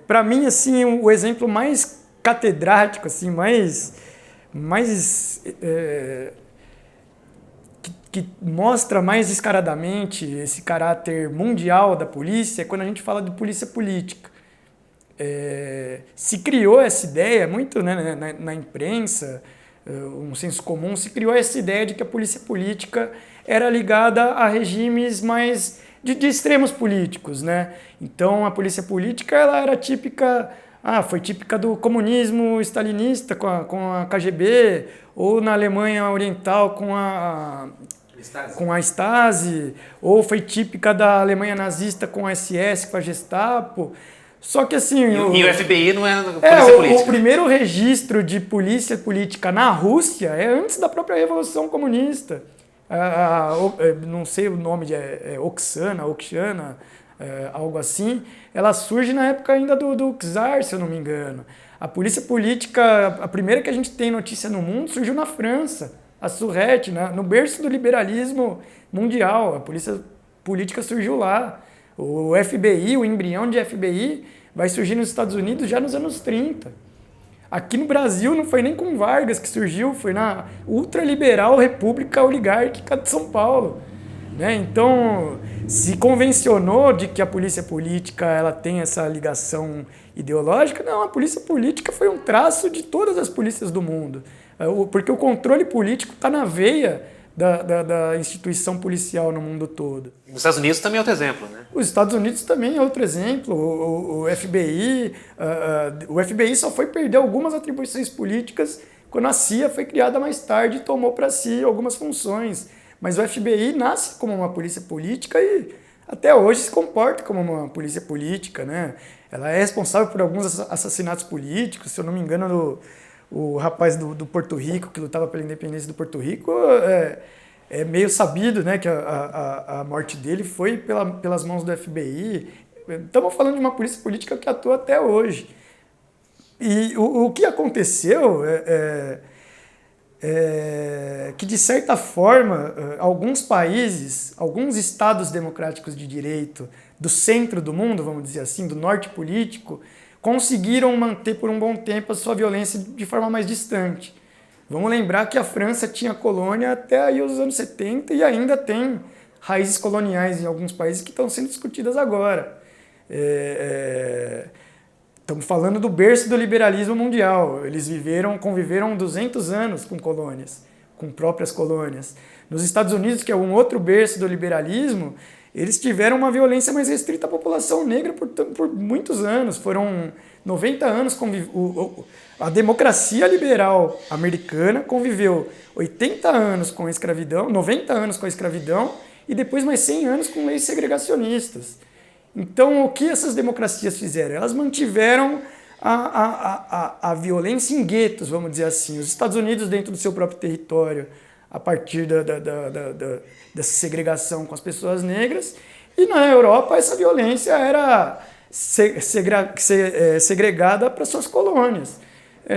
Para mim, assim, o exemplo mais catedrático, assim, que mostra mais descaradamente esse caráter mundial da polícia é quando a gente fala de polícia política. Se criou essa ideia, muito, né, na imprensa, um senso comum, se criou essa ideia de que a polícia política era ligada a regimes mais de extremos políticos, né? Então a polícia política ela era típica, foi típica do comunismo stalinista com a KGB, ou na Alemanha Oriental com a Stasi, ou foi típica da Alemanha nazista com a SS, com a Gestapo. Só que assim... E o FBI não é polícia política. O primeiro registro de polícia política na Rússia é antes da própria Revolução Comunista. Não sei o nome, Oksana, algo assim. Ela surge na época ainda do czar, se eu não me engano. A polícia política, a primeira que a gente tem notícia no mundo, surgiu na França. A Surrete, no berço do liberalismo mundial. A polícia política surgiu lá. O FBI, o embrião de FBI, vai surgir nos Estados Unidos já nos anos 30. Aqui no Brasil não foi nem com Vargas que surgiu, foi na ultraliberal República Oligárquica de São Paulo. Né? Então, se convencionou de que a polícia política ela tem essa ligação ideológica, não, a polícia política foi um traço de todas as polícias do mundo. Porque o controle político está na veia da instituição policial no mundo todo. Nos Estados Unidos também é outro exemplo, né? Os Estados Unidos também é outro exemplo. O FBI só foi perder algumas atribuições políticas quando a CIA foi criada mais tarde e tomou para si algumas funções. Mas o FBI nasce como uma polícia política e até hoje se comporta como uma polícia política, né? Ela é responsável por alguns assassinatos políticos, se eu não me engano, o rapaz do Porto Rico, que lutava pela independência do Porto Rico, é meio sabido, né, que a morte dele foi pelas mãos do FBI. Estamos falando de uma polícia política que atua até hoje. E o que aconteceu que, de certa forma, alguns países, alguns estados democráticos de direito do centro do mundo, vamos dizer assim, do norte político, conseguiram manter por um bom tempo a sua violência de forma mais distante. Vamos lembrar que a França tinha colônia até aí os anos 70 e ainda tem raízes coloniais em alguns países que estão sendo discutidas agora. Estamos falando do berço do liberalismo mundial. Eles conviveram 200 anos com colônias, com próprias colônias. Nos Estados Unidos, que é um outro berço do liberalismo, eles tiveram uma violência mais restrita à população negra por muitos anos. Foram 90 anos. A democracia liberal americana conviveu 80 anos com a escravidão, 90 anos com a escravidão e depois mais 100 anos com leis segregacionistas. Então, o que essas democracias fizeram? Elas mantiveram a violência em guetos, vamos dizer assim. Os Estados Unidos, dentro do seu próprio território, a partir dessa segregação com as pessoas negras, e na Europa essa violência era segregada para suas colônias.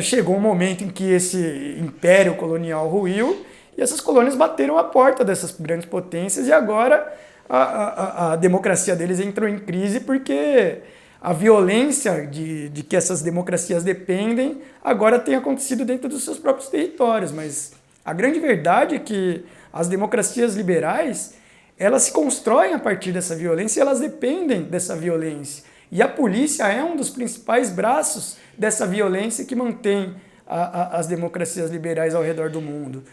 Chegou um momento em que esse império colonial ruiu e essas colônias bateram a porta dessas grandes potências e agora a democracia deles entrou em crise porque a violência de que essas democracias dependem agora tem acontecido dentro dos seus próprios territórios, mas a grande verdade é que as democracias liberais, elas se constroem a partir dessa violência e elas dependem dessa violência. E a polícia é um dos principais braços dessa violência que mantém as democracias liberais ao redor do mundo.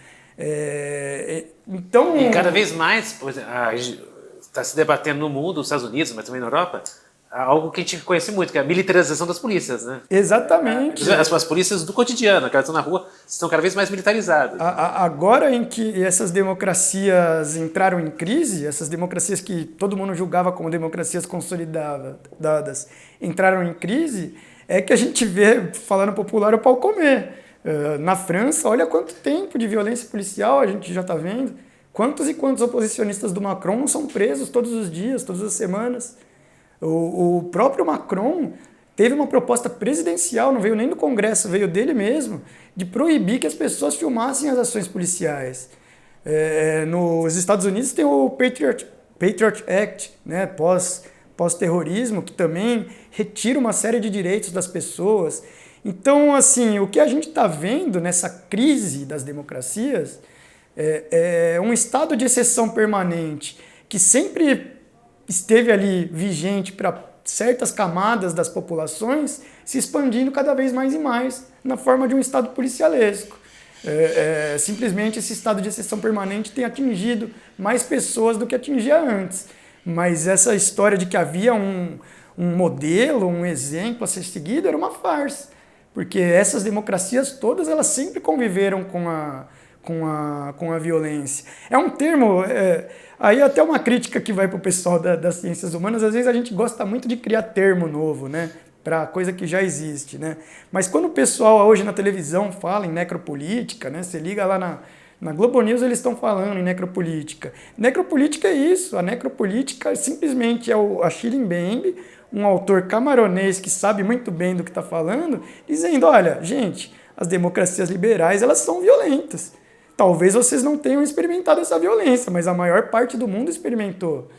Então, e cada vez mais está se debatendo no mundo, nos Estados Unidos, mas também na Europa, algo que a gente conhece muito, que é a militarização das polícias, né? Exatamente. As polícias do cotidiano, aquelas que estão na rua, estão cada vez mais militarizadas. Agora em que essas democracias entraram em crise, essas democracias que todo mundo julgava como democracias consolidadas, entraram em crise, é que a gente vê, falando popular, o pau comer. Na França, olha quanto tempo de violência policial a gente já está vendo. Quantos e quantos oposicionistas do Macron não são presos todos os dias, todas as semanas. O próprio Macron teve uma proposta presidencial, não veio nem do Congresso, veio dele mesmo, de proibir que as pessoas filmassem as ações policiais. Nos Estados Unidos tem o Patriot Act, né, pós-terrorismo, que também retira uma série de direitos das pessoas. Então, assim, o que a gente está vendo nessa crise das democracias é um estado de exceção permanente que sempre esteve ali vigente para certas camadas das populações, se expandindo cada vez mais e mais na forma de um estado policialesco. Simplesmente esse estado de exceção permanente tem atingido mais pessoas do que atingia antes. Mas essa história de que havia um modelo, um exemplo a ser seguido, era uma farsa. Porque essas democracias todas, elas sempre conviveram com a violência. É um termo... Aí até uma crítica que vai para o pessoal das ciências humanas, às vezes a gente gosta muito de criar termo novo, né, para coisa que já existe, né? Mas quando o pessoal hoje na televisão fala em necropolítica, né, você liga lá na Globo News, eles estão falando em necropolítica. Necropolítica é isso, a necropolítica simplesmente é o Achille Mbembe, um autor camaronês que sabe muito bem do que está falando, dizendo, olha, gente, as democracias liberais, elas são violentas. Talvez vocês não tenham experimentado essa violência, mas a maior parte do mundo experimentou.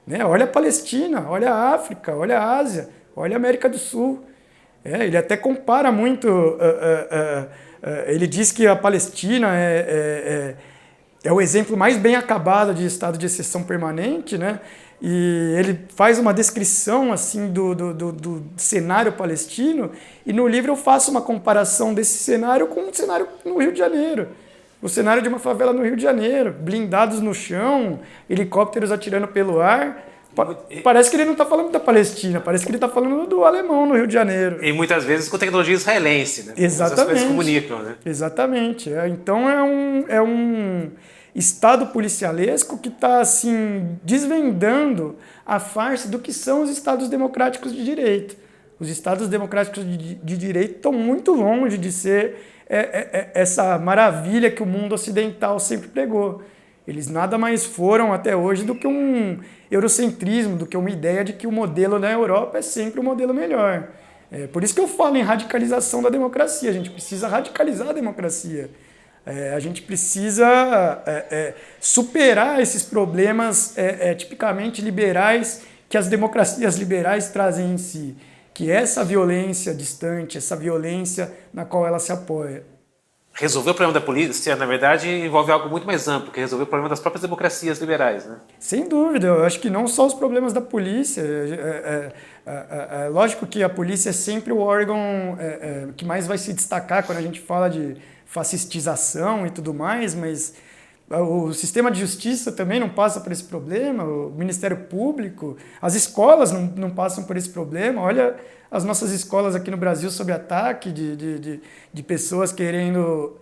né? Olha a Palestina, olha a África, olha a Ásia, olha a América do Sul. Ele até compara muito, ele diz que a Palestina é o exemplo mais bem acabado de estado de exceção permanente, né? E ele faz uma descrição assim do cenário palestino, e no livro eu faço uma comparação desse cenário com um cenário no Rio de Janeiro. O cenário de uma favela no Rio de Janeiro, blindados no chão, helicópteros atirando pelo ar. Parece que ele não está falando da Palestina, parece que ele está falando do alemão no Rio de Janeiro. E muitas vezes com tecnologia israelense, né? Exatamente. Essas coisas comunicam, né? Exatamente. Então é um Estado policialesco que está assim, desvendando a farsa do que são os Estados democráticos de direito. Os Estados democráticos de direito estão muito longe de ser essa maravilha que o mundo ocidental sempre pregou. Eles nada mais foram até hoje do que um eurocentrismo, do que uma ideia de que o modelo na Europa é sempre o modelo melhor. Por isso que eu falo em radicalização da democracia. A gente precisa radicalizar a democracia. A gente precisa superar esses problemas tipicamente liberais que as democracias liberais trazem em si, que é essa violência distante, essa violência na qual ela se apoia. Resolver o problema da polícia, na verdade, envolve algo muito mais amplo, que é resolver o problema das próprias democracias liberais, né? Sem dúvida, eu acho que não só os problemas da polícia. Lógico que a polícia é sempre o órgão que mais vai se destacar quando a gente fala de fascistização e tudo mais, mas o sistema de justiça também não passa por esse problema, o Ministério Público, as escolas não passam por esse problema. Olha as nossas escolas aqui no Brasil sob ataque de pessoas querendo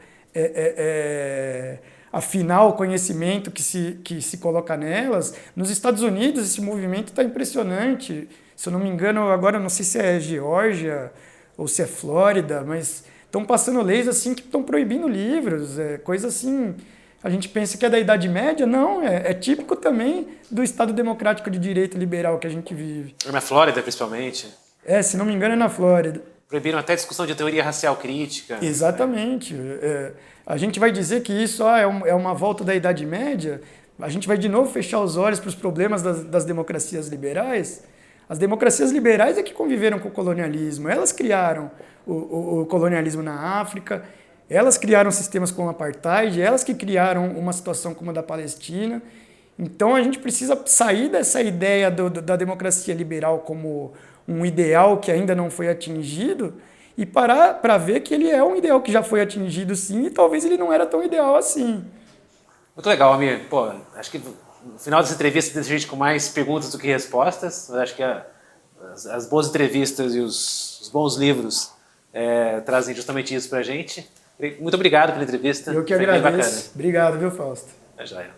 afinar o conhecimento que se coloca nelas. Nos Estados Unidos esse movimento está impressionante. Se eu não me engano, agora não sei se é Geórgia ou se é Flórida, mas estão passando leis assim que estão proibindo livros, coisa assim. A gente pensa que é da Idade Média, não, é típico também do Estado democrático de direito liberal que a gente vive. Na Flórida, principalmente. Se não me engano, é na Flórida. Proibiram até a discussão de teoria racial crítica. Exatamente. A gente vai dizer que isso é uma volta da Idade Média, a gente vai de novo fechar os olhos para os problemas das democracias liberais. As democracias liberais é que conviveram com o colonialismo, elas criaram o colonialismo na África, elas criaram sistemas como o apartheid, elas que criaram uma situação como a da Palestina. Então a gente precisa sair dessa ideia da democracia liberal como um ideal que ainda não foi atingido e parar para ver que ele é um ideal que já foi atingido sim e talvez ele não era tão ideal assim. Muito legal, Amir. Pô, acho que no final dessa entrevista deixa a gente com mais perguntas do que respostas. Eu acho que as boas entrevistas e os bons livros trazem justamente isso para a gente. Muito obrigado pela entrevista. Eu que agradeço. Obrigado, viu, Fausto? É jóia.